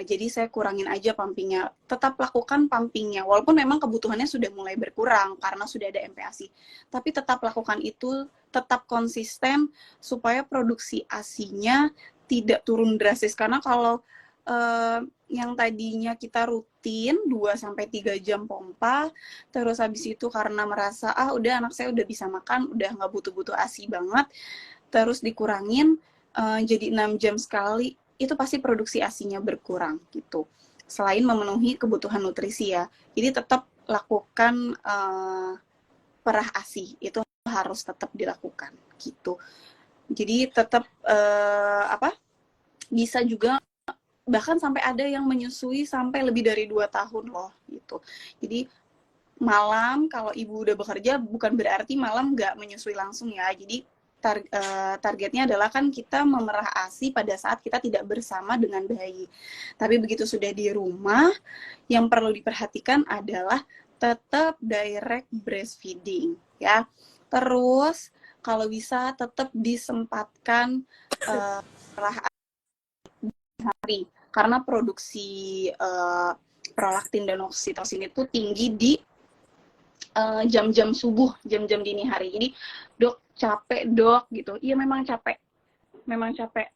jadi saya kurangin aja pumpingnya. Tetap lakukan pumpingnya, walaupun memang kebutuhannya sudah mulai berkurang karena sudah ada MPASI. Tapi tetap lakukan itu, tetap konsisten supaya produksi ASI-nya tidak turun drastis. Karena kalau yang tadinya kita rutin 2-3 jam pompa, terus habis itu karena merasa, udah anak saya udah bisa makan, udah nggak butuh-butuh ASI banget, terus dikurangin jadi 6 jam sekali, itu pasti produksi ASI-nya berkurang gitu. Selain memenuhi kebutuhan nutrisi ya. Jadi tetap lakukan perah ASI, itu harus tetap dilakukan gitu. Jadi tetap bisa juga bahkan sampai ada yang menyusui sampai lebih dari 2 tahun loh gitu. Jadi malam kalau ibu udah bekerja bukan berarti malam nggak menyusui langsung ya. Jadi targetnya adalah kan kita memerah ASI pada saat kita tidak bersama dengan bayi. Tapi begitu sudah di rumah, yang perlu diperhatikan adalah tetap direct breastfeeding ya. Terus kalau bisa tetap disempatkan perah hari, karena produksi prolaktin dan oksitosin itu tinggi di jam-jam subuh, jam-jam dini hari. Jadi dok capek dok gitu, iya memang capek,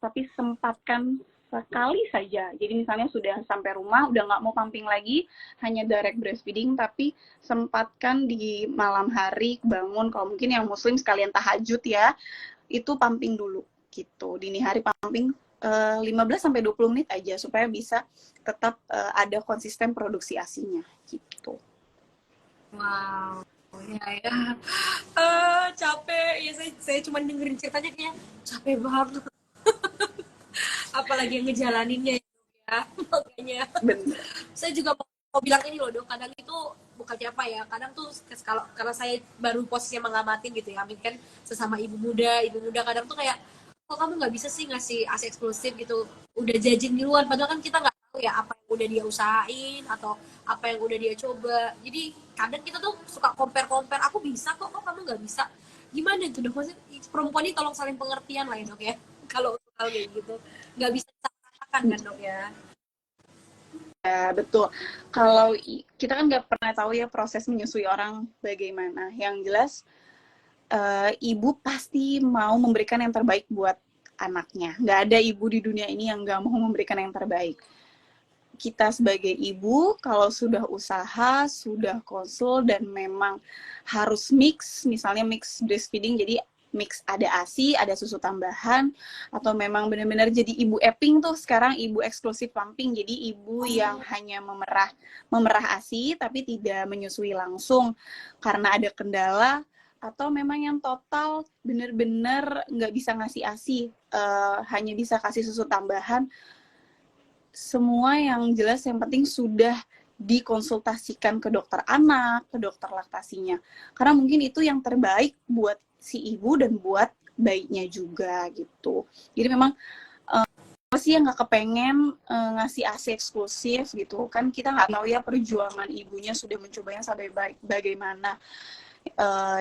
tapi sempatkan sekali saja. Jadi misalnya sudah sampai rumah, udah nggak mau pumping lagi, hanya direct breastfeeding, tapi sempatkan di malam hari bangun, kalau mungkin yang muslim sekalian tahajud ya, itu pumping dulu gitu. Dini hari pumping 15-20 menit aja supaya bisa tetap ada konsisten produksi ASI-nya gitu. Wow, ya. Capek ya, saya cuma dengerin ceritanya kayak capek banget. Apalagi yang ngejalaninnya ya. Makanya Bener. saya juga mau bilang ini loh dok, kadang itu bukan apa ya, kadang tuh kalau karena saya baru posisinya mengamatin gitu ya, amin kan sesama ibu muda kadang tuh kayak, kok kamu nggak bisa sih ngasih ASI eksklusif gitu, udah jajin di luar, padahal kan kita nggak tahu ya apa yang udah dia usahain atau apa yang udah dia coba. Jadi kadang kita tuh suka compare, aku bisa kok kamu nggak bisa, gimana itu dok, maksudnya perempuan ini tolong saling pengertian lah ya dok ya. Kalau hal kayak gitu nggak bisa katakan kan dok ya. Ya, betul. Kalau kita kan nggak pernah tahu ya proses menyusui orang bagaimana. Yang jelas, ibu pasti mau memberikan yang terbaik buat anaknya. Nggak ada ibu di dunia ini yang nggak mau memberikan yang terbaik. Kita sebagai ibu, kalau sudah usaha, sudah konsul, dan memang harus mix, misalnya mix breastfeeding, jadi mix ada ASI, ada susu tambahan, atau memang benar-benar jadi ibu eping tuh sekarang, ibu eksklusif pumping, jadi ibu yang hanya memerah ASI tapi tidak menyusui langsung karena ada kendala, atau memang yang total benar-benar nggak bisa ngasih ASI, hanya bisa kasih susu tambahan. Semua yang jelas yang penting sudah dikonsultasikan ke dokter anak, ke dokter laktasinya. Karena mungkin itu yang terbaik buat si ibu dan buat bayinya juga gitu. Jadi memang sih yang nggak kepengen ngasih ASI eksklusif gitu. Kan kita nggak tahu ya perjuangan ibunya sudah mencobanya sampai bagaimana.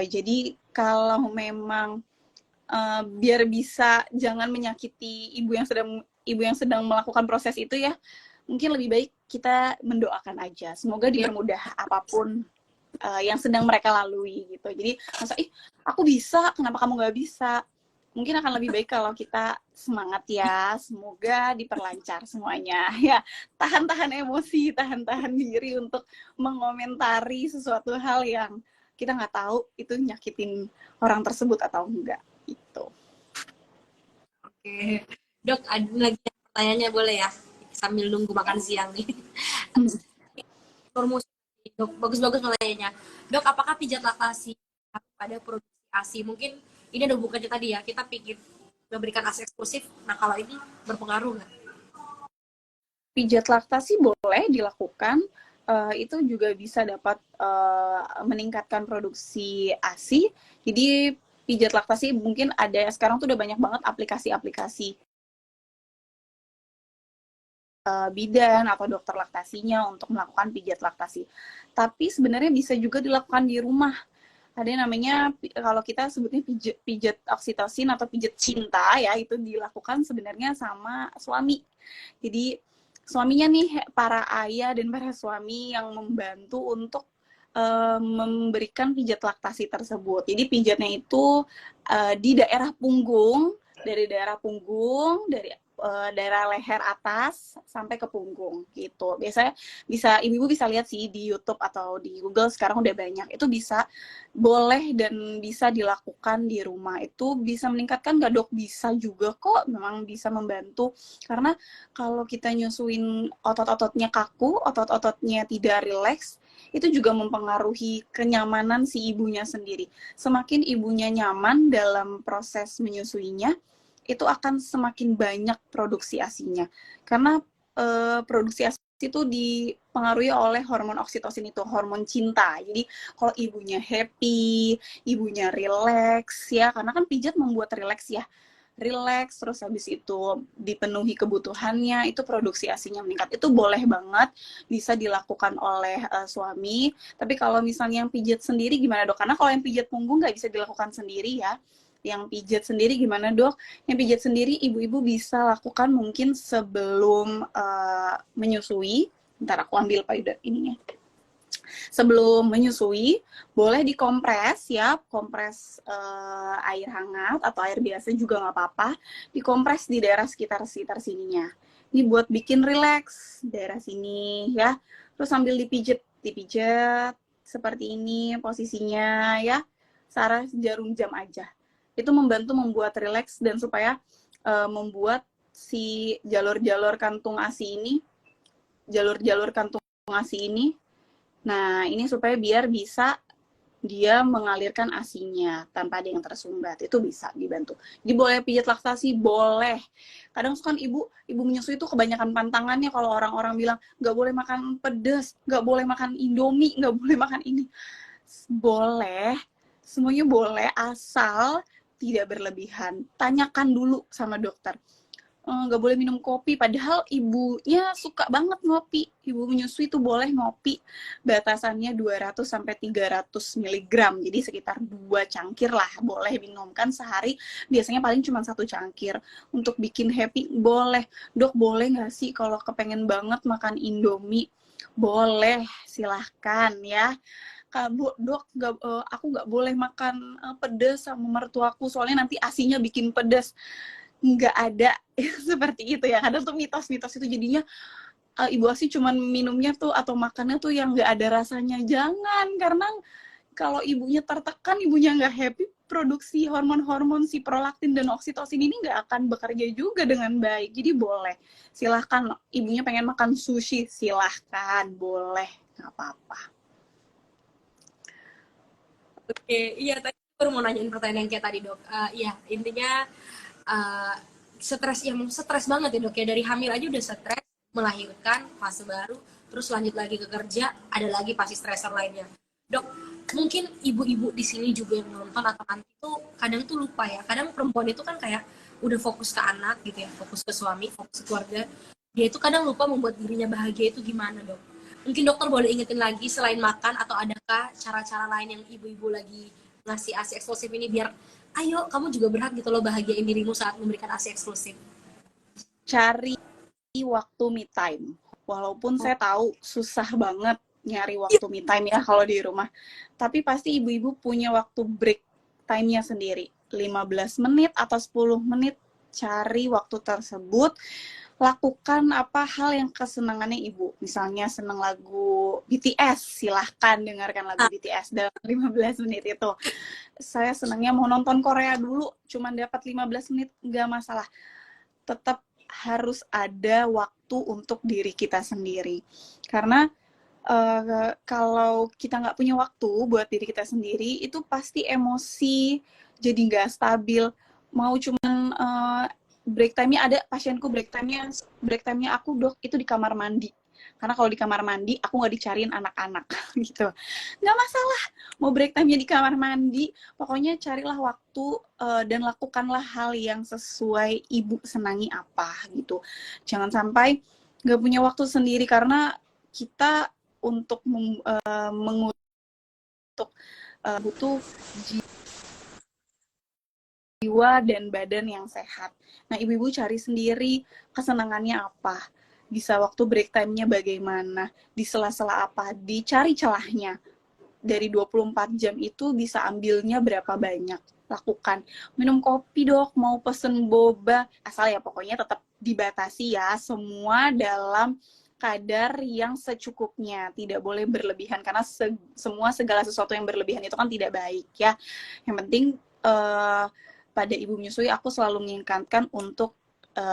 Jadi kalau memang biar bisa jangan menyakiti ibu yang sedang melakukan proses itu ya, mungkin lebih baik kita mendoakan aja, semoga dipermudah apapun yang sedang mereka lalui gitu. Jadi masa aku bisa, kenapa kamu nggak bisa? Mungkin akan lebih baik kalau kita semangat ya, semoga diperlancar semuanya ya. Tahan-tahan emosi, tahan-tahan diri untuk mengomentari sesuatu hal yang kita nggak tahu itu nyakitin orang tersebut atau enggak gitu. Oke. Dok, ada lagi pertanyaannya boleh ya? Sambil nunggu makan siang nih. promosi dok, bagus-bagus nilainya. Dok, apakah pijat laktasi pada produksi ASI? Mungkin ini ada bukannya tadi ya, kita pikir memberikan ASI eksklusif, nah kalau ini berpengaruh nggak? Pijat laktasi boleh dilakukan, itu juga bisa dapat meningkatkan produksi ASI. Jadi pijat laktasi mungkin ada sekarang tuh udah banyak banget aplikasi-aplikasi bidan atau dokter laktasinya untuk melakukan pijat laktasi. Tapi sebenarnya bisa juga dilakukan di rumah. Ada yang namanya kalau kita sebutnya pijat oksitosin atau pijat cinta ya, itu dilakukan sebenarnya sama suami. Jadi suaminya nih, para ayah dan para suami yang membantu untuk memberikan pijat laktasi tersebut. Jadi pijatnya itu di daerah punggung, dari daerah punggung, dari daerah leher atas sampai ke punggung gitu. Biasanya bisa ibu-ibu bisa lihat sih di YouTube atau di Google, sekarang udah banyak. Itu bisa, boleh dan bisa dilakukan di rumah. Itu bisa meningkatkan nggak dok? Bisa juga kok, memang bisa membantu. Karena kalau kita nyusuin otot-ototnya kaku, otot-ototnya tidak rileks, itu juga mempengaruhi kenyamanan si ibunya sendiri. Semakin ibunya nyaman dalam proses menyusuinya, itu akan semakin banyak produksi ASI-nya. Karena produksi ASI itu dipengaruhi oleh hormon oksitosin, itu hormon cinta. Jadi kalau ibunya happy, ibunya relax ya, karena kan pijat membuat relax ya. Relax, terus habis itu dipenuhi kebutuhannya, itu produksi ASI-nya meningkat. Itu boleh banget bisa dilakukan oleh suami. Tapi kalau misalnya yang pijat sendiri gimana dok? Karena kalau yang pijat punggung nggak bisa dilakukan sendiri ya. Yang pijat sendiri gimana dok? Yang pijat sendiri ibu-ibu bisa lakukan mungkin sebelum menyusui. Ntar aku ambil payudara ininya. Sebelum menyusui, boleh dikompres ya, kompres air hangat atau air biasa juga nggak apa-apa. Dikompres di daerah sekitar sininya. Ini buat bikin rileks daerah sini ya. Terus sambil dipijat seperti ini posisinya ya. Searah jarum jam aja. Itu membuat rileks dan supaya membuat si jalur-jalur kantung ASI ini, nah ini supaya biar bisa dia mengalirkan ASI-nya tanpa ada yang tersumbat. Itu bisa dibantu. Jadi boleh pijat laktasi, boleh. Kadang kan ibu menyusui itu kebanyakan pantangannya kalau orang-orang bilang nggak boleh makan pedas, nggak boleh makan Indomie, nggak boleh makan ini. Boleh, semuanya boleh asal tidak berlebihan. Tanyakan dulu sama dokter. Nggak boleh minum kopi, padahal ibunya suka banget ngopi. Ibu menyusui itu boleh ngopi, batasannya 200 sampai 300 mg, jadi sekitar 2 cangkir lah boleh minumkan sehari, biasanya paling cuma 1 cangkir. Untuk bikin happy boleh. Dok, boleh nggak sih kalau kepengen banget makan Indomie? Boleh, silahkan ya. Dok, aku nggak boleh makan pedas sama mertuaku, soalnya nanti ASINya bikin pedas. Nggak ada seperti itu ya. Kadang tuh mitos-mitos itu jadinya ibu ASI cuman minumnya tuh atau makannya tuh yang nggak ada rasanya. Jangan, karena kalau ibunya tertekan, ibunya nggak happy, produksi hormon-hormon si prolaktin dan oksitosin ini nggak akan bekerja juga dengan baik. Jadi boleh, silahkan. Ibunya pengen makan sushi, silahkan, boleh, nggak apa-apa. Oke, iya tadi baru mau nanyain pertanyaan yang kayak tadi dok. Iya, intinya stres, yang stres banget ya dok ya, dari hamil aja udah stres, melahirkan fase baru, terus lanjut lagi ke kerja, ada lagi pasti stresor lainnya. Dok, mungkin ibu-ibu di sini juga yang nonton atau nanti tuh kadang tuh lupa ya, kadang perempuan itu kan kayak udah fokus ke anak gitu ya, fokus ke suami, fokus ke keluarga, dia itu kadang lupa membuat dirinya bahagia. Itu gimana dok? Mungkin dokter boleh ingetin lagi, selain makan, atau adakah cara-cara lain yang ibu-ibu lagi ngasih ASI eksklusif ini biar ayo kamu juga berhak gitu loh bahagiain dirimu saat memberikan ASI eksklusif. Cari waktu me time. Walaupun saya tahu susah banget nyari waktu me time ya kalau di rumah. Tapi pasti ibu-ibu punya waktu break time-nya sendiri. 15 menit atau 10 menit, cari waktu tersebut. Lakukan apa hal yang kesenangannya ibu. Misalnya senang lagu BTS, silahkan dengarkan lagu BTS dalam 15 menit itu. Saya senangnya mau nonton Korea dulu, cuman dapat 15 menit, nggak masalah. Tetap harus ada waktu untuk diri kita sendiri. Karena kalau kita nggak punya waktu buat diri kita sendiri, itu pasti emosi jadi nggak stabil. Mau cuman break time-nya, ada pasienku break time-nya aku dok itu di kamar mandi. Karena kalau di kamar mandi aku nggak dicariin anak-anak gitu. Nggak masalah mau break time-nya di kamar mandi, pokoknya carilah waktu dan lakukanlah hal yang sesuai ibu senangi apa gitu. Jangan sampai nggak punya waktu sendiri, karena kita untuk butuh jiwa dan badan yang sehat. Nah, ibu-ibu cari sendiri kesenangannya apa. Bisa waktu break time-nya bagaimana, di sela-sela apa, dicari celahnya. Dari 24 jam itu bisa ambilnya berapa banyak. Lakukan. Minum kopi dok, mau pesen boba, asal ya pokoknya tetap dibatasi ya, semua dalam kadar yang secukupnya, tidak boleh berlebihan, karena semua segala sesuatu yang berlebihan itu kan tidak baik ya. Yang penting pada ibu menyusui aku selalu mengingatkan untuk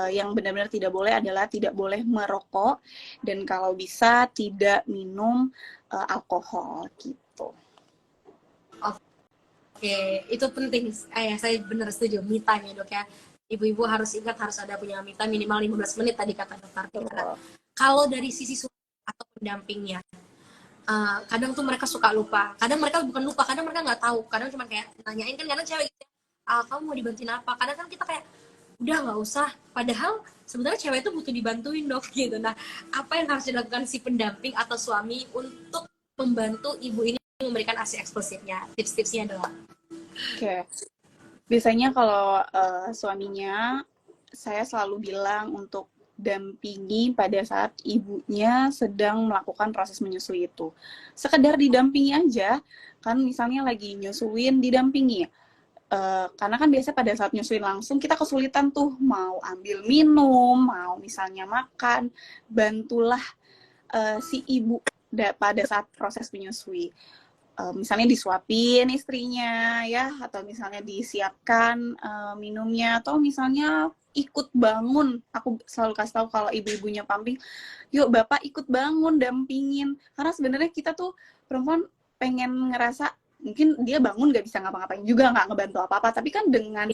yang benar-benar tidak boleh adalah tidak boleh merokok, dan kalau bisa tidak minum alkohol gitu. Oke, itu penting. Saya benar setuju. Me time ya dok ya. Ibu-ibu harus ingat harus ada punya me time minimal 15 menit tadi kata dokter Tika. Kalau dari sisi support atau pendampingnya, kadang tuh mereka suka lupa. Kadang mereka bukan lupa, kadang mereka nggak tahu. Kadang cuma kayak nanyain, kan kadang cewek gitu, kamu mau dibantuin apa? Kadang kan kita kayak udah nggak usah. Padahal sebenarnya cewek itu butuh dibantuin dok gitu. Nah, apa yang harus dilakukan si pendamping atau suami untuk membantu ibu ini memberikan ASI eksklusifnya? Tips-tipsnya adalah Oke. Biasanya kalau suaminya, saya selalu bilang untuk dampingi pada saat ibunya sedang melakukan proses menyusui itu. Sekedar didampingi aja, kan misalnya lagi nyusuin, didampingi. Karena kan biasa pada saat nyusuin langsung kita kesulitan tuh, mau ambil minum, mau misalnya makan, bantulah si ibu pada saat proses menyusui. Misalnya disuapin istrinya ya, atau misalnya disiapkan minumnya, atau misalnya ikut bangun. Aku selalu kasih tahu kalau ibu-ibunya pumping, yuk bapak ikut bangun, dampingin. Karena sebenarnya kita tuh perempuan pengen ngerasa, mungkin dia bangun gak bisa ngapa-ngapain juga, nggak ngebantu apa-apa, tapi kan dengan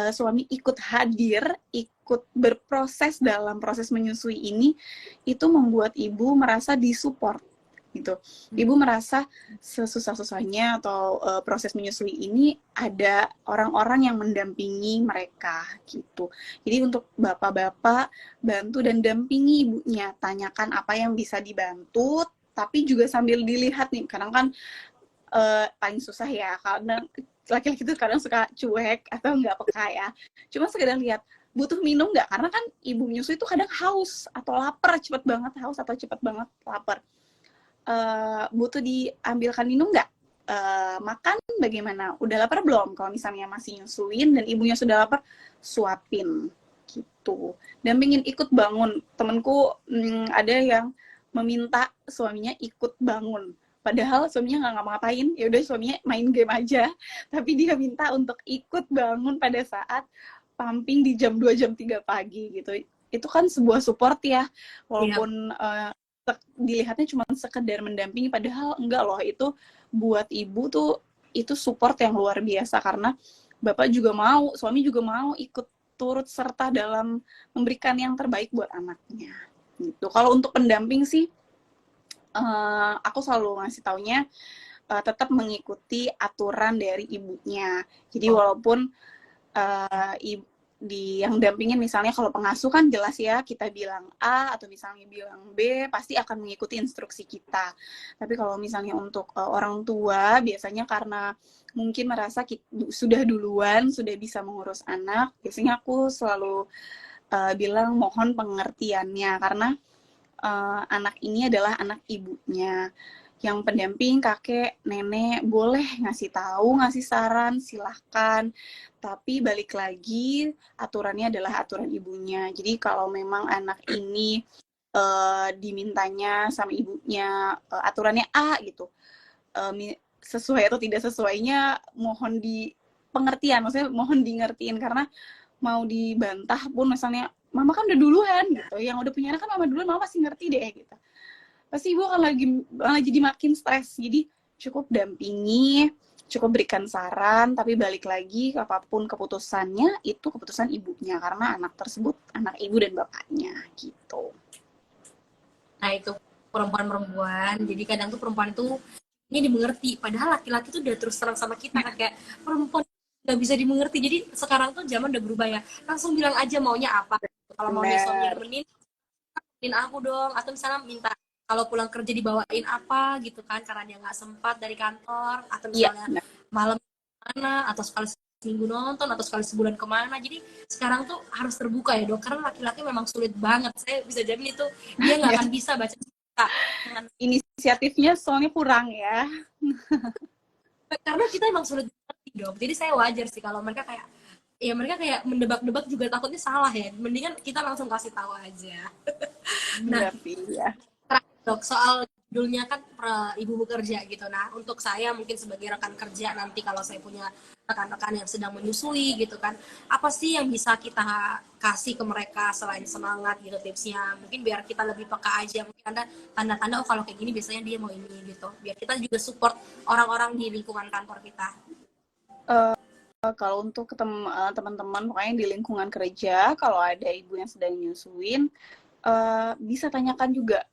suami ikut hadir, ikut berproses dalam proses menyusui ini, itu membuat ibu merasa disupport gitu. Ibu merasa sesusah-susahnya atau proses menyusui ini ada orang-orang yang mendampingi mereka gitu. Jadi untuk bapak-bapak, bantu dan dampingi ibunya, tanyakan apa yang bisa dibantu, tapi juga sambil dilihat nih, kadang kan paling susah ya, karena laki-laki itu kadang suka cuek atau nggak peka ya. Cuma sekedar lihat, butuh minum nggak? Karena kan ibu menyusui itu kadang haus atau lapar, cepet banget haus atau cepet banget lapar. Butuh diambilkan minum nggak? Makan bagaimana? Udah lapar belum? Kalau misalnya masih nyusuin dan ibunya sudah lapar, suapin gitu. Dampingin, ikut bangun. Temenku ada yang meminta suaminya ikut bangun. Padahal suaminya nggak ngapa-ngapain, ya udah suaminya main game aja. Tapi dia minta untuk ikut bangun pada saat pumping di jam 2, jam 3 pagi gitu. Itu kan sebuah support ya, walaupun dilihatnya cuma sekedar mendampingi, padahal enggak loh, itu buat ibu tuh itu support yang luar biasa, karena bapak juga mau, suami juga mau ikut turut serta dalam memberikan yang terbaik buat anaknya gitu. Kalau untuk pendamping sih aku selalu ngasih taunya tetap mengikuti aturan dari ibunya. Jadi walaupun di yang dampingin, misalnya kalau pengasuh kan jelas ya, kita bilang A atau misalnya bilang B, pasti akan mengikuti instruksi kita. Tapi kalau misalnya untuk orang tua, biasanya karena mungkin merasa sudah duluan, sudah bisa mengurus anak, biasanya aku selalu bilang mohon pengertiannya, karena anak ini adalah anak ibunya. Yang pendamping, kakek, nenek, boleh ngasih tahu, ngasih saran, silahkan. Tapi balik lagi, aturannya adalah aturan ibunya. Jadi kalau memang anak ini dimintanya sama ibunya, aturannya A gitu, sesuai atau tidak sesuainya, mohon di pengertian, maksudnya mohon di ngertiin, karena mau dibantah pun misalnya, mama kan udah duluan gitu, yang udah punya anak kan mama duluan, mama pasti ngerti deh gitu. pasti ibu akan lagi malah jadi makin stres. Jadi cukup dampingi, cukup berikan saran, tapi balik lagi apapun keputusannya itu keputusan ibunya karena anak tersebut anak ibu dan bapaknya gitu. Nah itu perempuan-perempuan, jadi kadang tuh perempuan itu ini dimengerti, padahal laki-laki tuh udah terus terang sama kita kan, kayak perempuan nggak bisa dimengerti. Jadi sekarang tuh zaman udah berubah ya, langsung bilang aja maunya apa. Kalau maunya suaminya Benar. nemenin aku dong, atau misalnya minta kalau pulang kerja dibawain apa gitu kan, karena dia nggak sempat dari kantor, atau Iya, misalnya benar. malam kemana, atau sekali seminggu nonton, atau sekali sebulan kemana. Jadi sekarang tuh harus terbuka ya dok, karena laki-laki memang sulit banget, saya bisa jamin itu dia nggak akan bisa baca cerita dengan, Inisiatifnya soalnya kurang ya. karena kita emang sulit mengerti dok. Jadi saya wajar sih kalau mereka kayak, ya mereka kayak mendebak-debak juga takutnya salah ya, mendingan kita langsung kasih tahu aja. Nah, Benar sih ya. terakhir dok, soal judulnya kan ibu bekerja gitu. Nah, untuk saya mungkin sebagai rekan kerja nanti kalau saya punya rekan-rekan yang sedang menyusui gitu kan, apa sih yang bisa kita kasih ke mereka selain semangat gitu tipsnya? Mungkin biar kita lebih peka aja. Mungkin ada tanda-tanda, oh kalau kayak gini biasanya dia mau ini gitu. Biar kita juga support orang-orang di lingkungan kantor kita. Kalau untuk teman-teman pokoknya di lingkungan kerja, kalau ada ibu yang sedang nyusuin, bisa tanyakan juga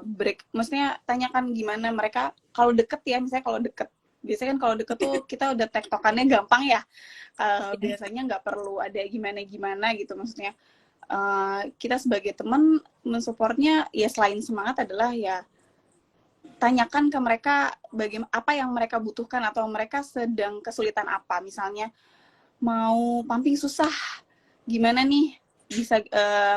break, maksudnya tanyakan gimana mereka kalau deket ya, misalnya kalau deket, biasanya kan kalau deket tuh kita udah tektokannya gampang ya, biasanya nggak perlu ada gimana-gimana gitu, maksudnya kita sebagai teman mensupportnya ya selain semangat adalah ya tanyakan ke mereka bagaimana apa yang mereka butuhkan atau mereka sedang kesulitan apa, misalnya mau pumping susah gimana nih, bisa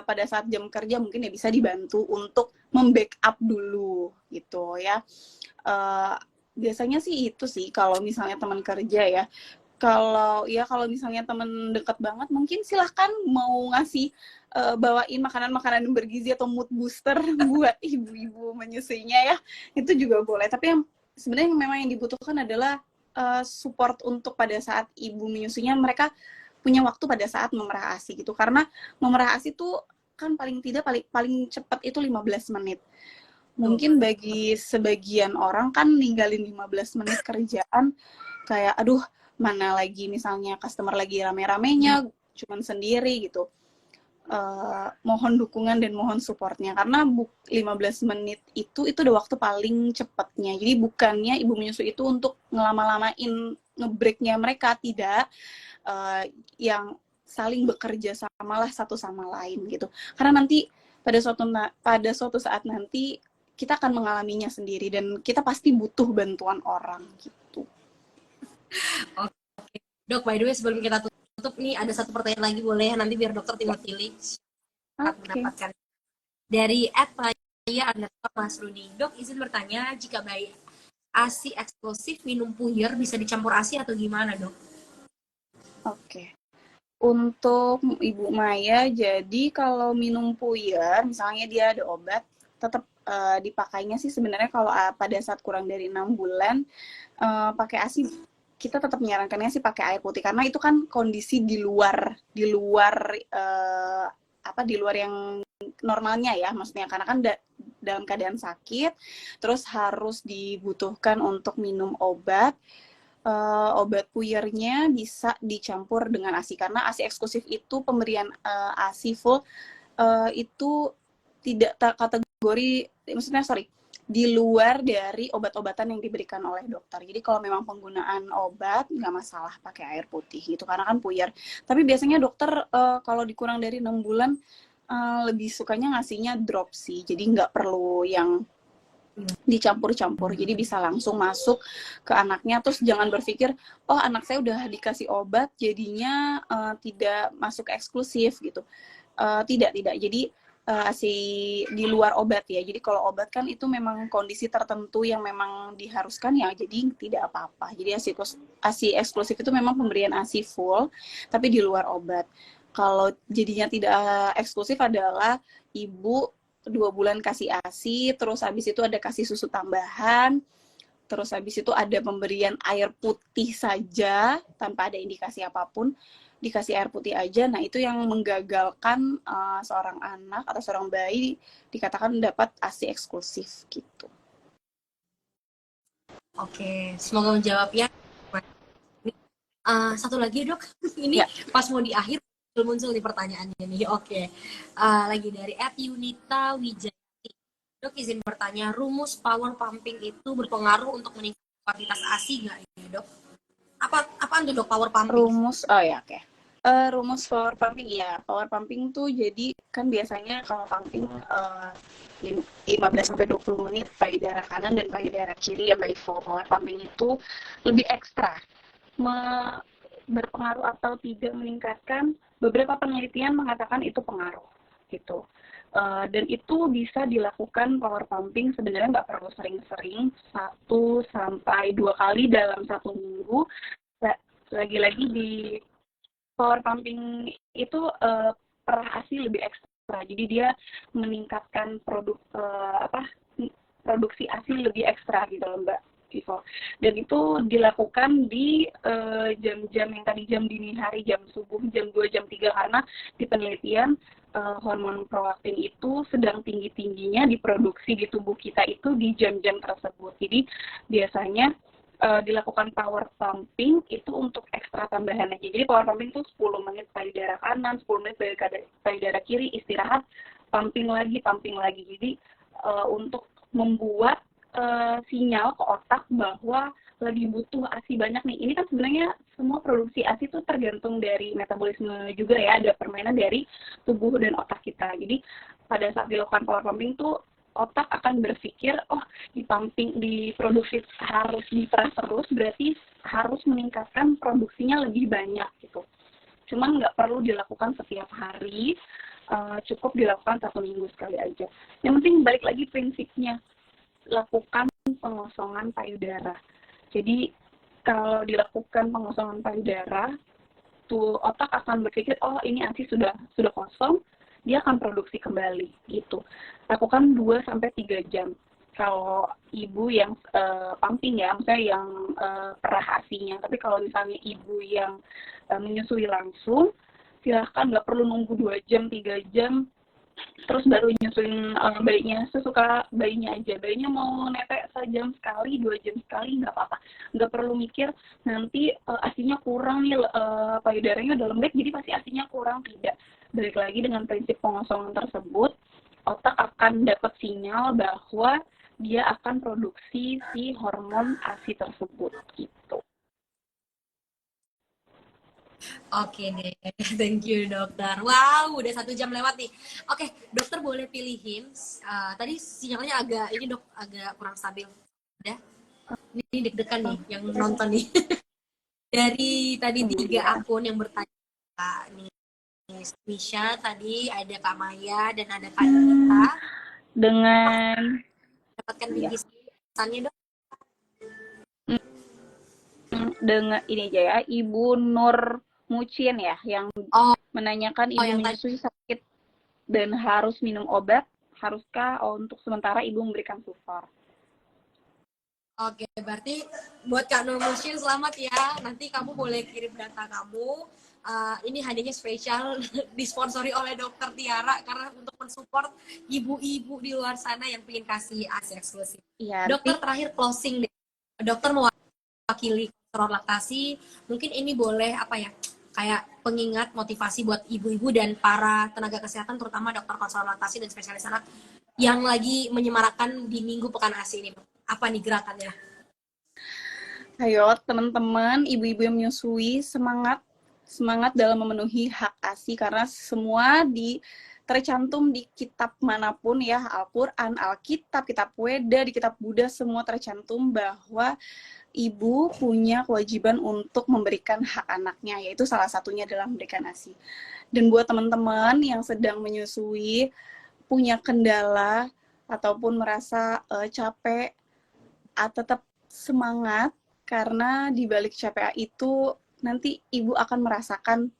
pada saat jam kerja mungkin ya bisa dibantu untuk membackup dulu gitu ya. Biasanya sih itu sih kalau misalnya teman kerja ya. Kalau misalnya teman dekat banget mungkin silahkan mau ngasih bawain makanan-makanan bergizi atau mood booster buat ibu-ibu menyusuinya ya, itu juga boleh. Tapi yang sebenarnya memang yang dibutuhkan adalah support untuk pada saat ibu menyusunya mereka punya waktu pada saat memerah ASI gitu, karena memerah ASI tuh kan paling tidak paling cepat itu 15 menit. Mungkin bagi sebagian orang kan ninggalin 15 menit kerjaan kayak aduh mana lagi misalnya customer lagi rame-ramenya cuman sendiri gitu. Mohon dukungan dan mohon supportnya karena 15 menit itu udah waktu paling cepatnya. Jadi bukannya ibu menyusui itu untuk ngelama-lamain ngebreaknya mereka, tidak, yang saling bekerja samalah satu sama lain gitu. Karena nanti pada suatu saat nanti kita akan mengalaminya sendiri dan kita pasti butuh bantuan orang gitu. Oke. Dok, by the way sebelum kita tutup nih ada satu pertanyaan lagi boleh? Nanti biar dokter tinggal pilih saat mendapatkan. Dari @Mas Rudi. Dok, izin bertanya, jika bayi ASI eksklusif minum puyer bisa dicampur ASI atau gimana, Dok? Oke. Untuk Ibu Maya, jadi kalau minum puyer, misalnya dia ada obat, tetap dipakainya sih sebenarnya kalau pada saat kurang dari 6 bulan, pakai ASI, kita tetap menyarankannya sih pakai air putih, karena itu kan kondisi di luar di luar yang normalnya ya, maksudnya karena kan dalam keadaan sakit, terus harus dibutuhkan untuk minum obat. Obat puyernya bisa dicampur dengan ASI karena ASI eksklusif itu pemberian ASI full itu tidak kategori, maksudnya di luar dari obat-obatan yang diberikan oleh dokter. Jadi kalau memang penggunaan obat nggak masalah pakai air putih gitu karena kan puyer. Tapi biasanya dokter kalau dikurang dari 6 bulan lebih sukanya ngasihnya drop sih. Jadi nggak perlu yang dicampur-campur, jadi bisa langsung masuk ke anaknya. Terus jangan berpikir oh anak saya udah dikasih obat jadinya tidak masuk eksklusif gitu, tidak, jadi ASI di luar obat ya. Jadi kalau obat kan itu memang kondisi tertentu yang memang diharuskan ya, jadi tidak apa-apa. Jadi ASI eksklusif itu memang pemberian ASI full tapi di luar obat. Kalau jadinya tidak eksklusif adalah ibu 2 bulan kasih ASI, terus habis itu ada kasih susu tambahan, terus habis itu ada pemberian air putih saja tanpa ada indikasi apapun. dikasih air putih aja. Nah, itu yang menggagalkan seorang anak atau seorang bayi dikatakan dapat ASI eksklusif gitu. Oke, semoga menjawab ya. Satu lagi dok, ini Ya. pas mau di akhir muncul di pertanyaannya nih. Oke, lagi dari @Yunita Wijati. Dok izin bertanya, rumus power pumping itu berpengaruh untuk meningkatkan kualitas ASI nggak ya dok? Apaan tuh dok power pumping? Rumus, oh ya, oke. Rumus power pumping ya, power pumping tuh jadi kan biasanya kalau pumping 15-20 menit payudara kanan dan payudara kiri ya, by power pumping itu lebih ekstra berpengaruh atau tidak meningkatkan. Beberapa penelitian mengatakan itu pengaruh gitu. Dan itu bisa dilakukan power pumping sebenarnya nggak perlu sering-sering, 1-2 kali dalam 1 minggu. Lagi-lagi di power pumping itu perah ASI lebih ekstra, jadi dia meningkatkan produksi ASI lebih ekstra gitu loh Mbak Vivo. Dan itu dilakukan di jam-jam yang tadi jam dini hari, jam subuh, jam 2, jam 3, karena di penelitian hormon prolaktin itu sedang tinggi-tingginya diproduksi di tubuh kita itu di jam-jam tersebut. Jadi biasanya dilakukan power pumping itu untuk ekstra tambahan aja. Jadi power pumping itu 10 menit payudara kanan, 10 menit payudara kiri, istirahat, pumping lagi. Jadi untuk membuat sinyal ke otak bahwa lagi butuh ASI banyak nih. Ini kan sebenarnya semua produksi ASI itu tergantung dari metabolisme juga ya, ada permainan dari tubuh dan otak kita. Jadi pada saat dilakukan power pumping tuh otak akan berpikir, oh diproduksi harus diperas terus, berarti harus meningkatkan produksinya lebih banyak gitu. Cuman nggak perlu dilakukan setiap hari, cukup dilakukan 1 minggu sekali aja. Yang penting balik lagi prinsipnya, lakukan pengosongan payudara. Jadi kalau dilakukan pengosongan payudara, tuh otak akan berpikir, oh ini ASI sudah kosong, dia akan produksi kembali gitu. Lakukan 2-3 jam. Kalau ibu yang pumping ya, misalnya yang perah ASI-nya. Tapi kalau misalnya ibu yang menyusui langsung, silahkan nggak perlu nunggu 2 jam, 3 jam, terus baru nyusuin bayinya. Sesuka bayinya aja. Bayinya mau netek sejam sekali, 2 jam sekali, nggak apa-apa. Nggak perlu mikir nanti ASI-nya kurang nih, payudaranya udah lembek, jadi pasti ASI-nya kurang. Tidak. Balik lagi dengan prinsip pengosongan tersebut, otak akan dapat sinyal bahwa dia akan produksi si hormon ASI tersebut gitu. Oke deh, thank you dokter. Wow, udah 1 jam lewat nih. Oke, dokter boleh pilihin. Tadi sinyalnya agak kurang stabil. Udah, ini deg-degan nih yang nonton nih. Dari tadi 3 akun yang bertanya nih. Misha tadi, ada Kak Maya dan ada Kak Nita. Dengan dapatkan bingkisannya dok. Dengan ini aja ya, Ibu Nur Mucin ya, yang menanyakan ibu menyusui sakit dan harus minum obat, haruskah untuk sementara ibu memberikan sufor? Oke, berarti buat Kak Nur Mucin selamat ya. Nanti kamu boleh kirim data kamu. Ini hadiahnya spesial disponsori oleh Dokter Tiara karena untuk mensupport ibu-ibu di luar sana yang pengen kasih ASI eksklusif. Ya, dokter terakhir closing deh. Dokter mewakili konselor laktasi, mungkin ini boleh kayak pengingat motivasi buat ibu-ibu dan para tenaga kesehatan, terutama dokter konselor laktasi dan spesialis anak yang lagi menyemarakan di Minggu Pekan ASI ini. Apa nih gerakannya? Ayo teman-teman, ibu-ibu yang menyusui, semangat dalam memenuhi hak ASI, karena semua tercantum di kitab manapun ya, Al-Quran, Alkitab, kitab Weda, di kitab Buddha, semua tercantum bahwa ibu punya kewajiban untuk memberikan hak anaknya, yaitu salah satunya adalah memberikan ASI. Dan buat teman-teman yang sedang menyusui, punya kendala, ataupun merasa capek, tetap semangat, karena di balik capek itu nanti ibu akan merasakan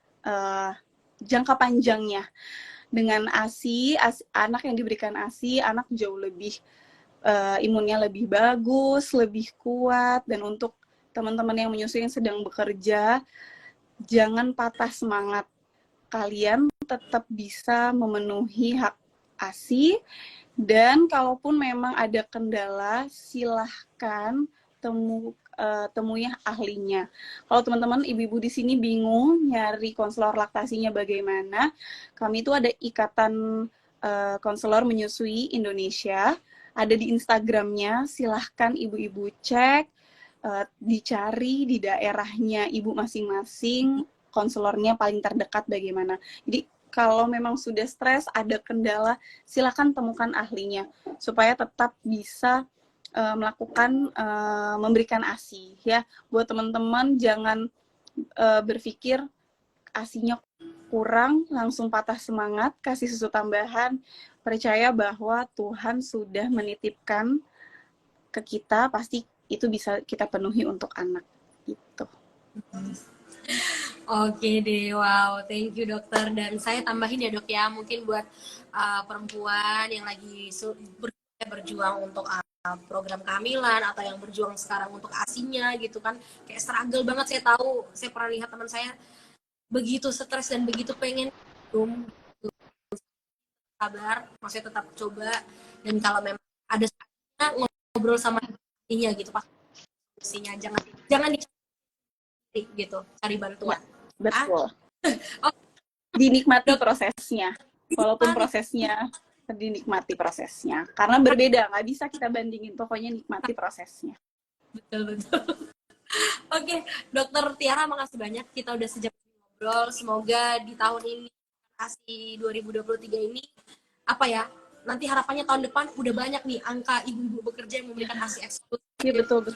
jangka panjangnya. Dengan ASI, anak yang diberikan ASI, anak jauh lebih imunnya lebih bagus, lebih kuat. Dan untuk teman-teman yang menyusui yang sedang bekerja, jangan patah semangat. Kalian tetap bisa memenuhi hak ASI, dan kalaupun memang ada kendala, silahkan temui ahlinya. Kalau teman-teman ibu-ibu di sini bingung nyari konselor laktasinya bagaimana, kami itu ada ikatan konselor menyusui Indonesia, ada di Instagramnya, silahkan ibu-ibu cek, dicari di daerahnya ibu masing-masing, konselornya paling terdekat bagaimana. Jadi kalau memang sudah stres, ada kendala, silahkan temukan ahlinya, supaya tetap bisa melakukan memberikan ASI ya. Buat teman-teman jangan berpikir ASINya kurang langsung patah semangat kasih susu tambahan. Percaya bahwa Tuhan sudah menitipkan ke kita, pasti itu bisa kita penuhi untuk anak gitu. Oke deh, wow, thank you dokter. Dan saya tambahin ya dok ya, mungkin buat perempuan yang lagi berjuang untuk program kehamilan atau yang berjuang sekarang untuk asinya gitu kan, kayak struggle banget. Saya tahu, saya pernah lihat teman saya begitu stres dan begitu pengen sabar, maksudnya tetap coba, dan kalau memang ada ngobrol sama dia gitu pas solusinya, jangan dicari gitu, cari bantuan. Ya, betul. Oh, dinikmati prosesnya, walaupun prosesnya dinikmati prosesnya, karena berbeda, nggak bisa kita bandingin, pokoknya nikmati prosesnya. Betul. Oke, dokter Tiara, makasih banyak, kita udah sejam ngobrol. Semoga di tahun ini, ASI 2023 ini, apa ya, nanti harapannya tahun depan udah banyak nih angka ibu-ibu bekerja yang memberikan ASI eksklusif. Iya, betul.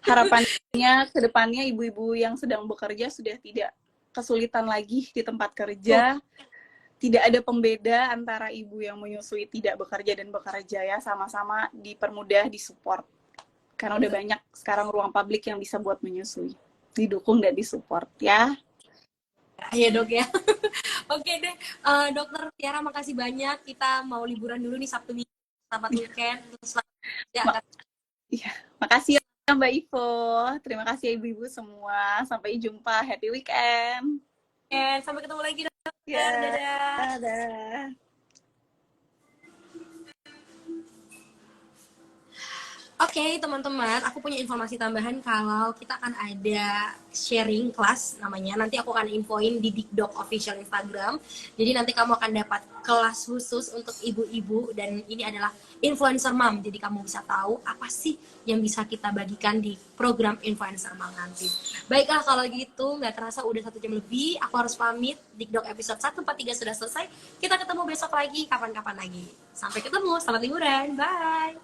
Harapannya ke depannya ibu-ibu yang sedang bekerja sudah tidak kesulitan lagi di tempat kerja. Tidak ada pembeda antara ibu yang menyusui tidak bekerja dan bekerja ya, sama-sama dipermudah, disupport. Karena udah banyak sekarang ruang publik yang bisa buat menyusui. Didukung dan disupport ya. Ya dok ya. Oke deh, dokter Tiara, makasih banyak. Kita mau liburan dulu nih Sabtu Minggu, selamat weekend. Iya, makasih ya Mbak Ivo. Terima kasih ya ibu-ibu semua. Sampai jumpa, happy weekend. Sampai ketemu lagi dokter. Ya, Dadah. dadah. Oke, teman-teman, aku punya informasi tambahan kalau kita akan ada sharing kelas namanya. Nanti aku akan infoin di Dikdok official Instagram. Jadi nanti kamu akan dapat kelas khusus untuk ibu-ibu, dan ini adalah influencer mom. Jadi kamu bisa tahu apa sih yang bisa kita bagikan di program influencer mom nanti. Baiklah, kalau gitu nggak terasa udah 1 jam lebih. Aku harus pamit. Dikdok episode 143 sudah selesai. Kita ketemu besok lagi, kapan-kapan lagi. Sampai ketemu, selamat liburan. Bye.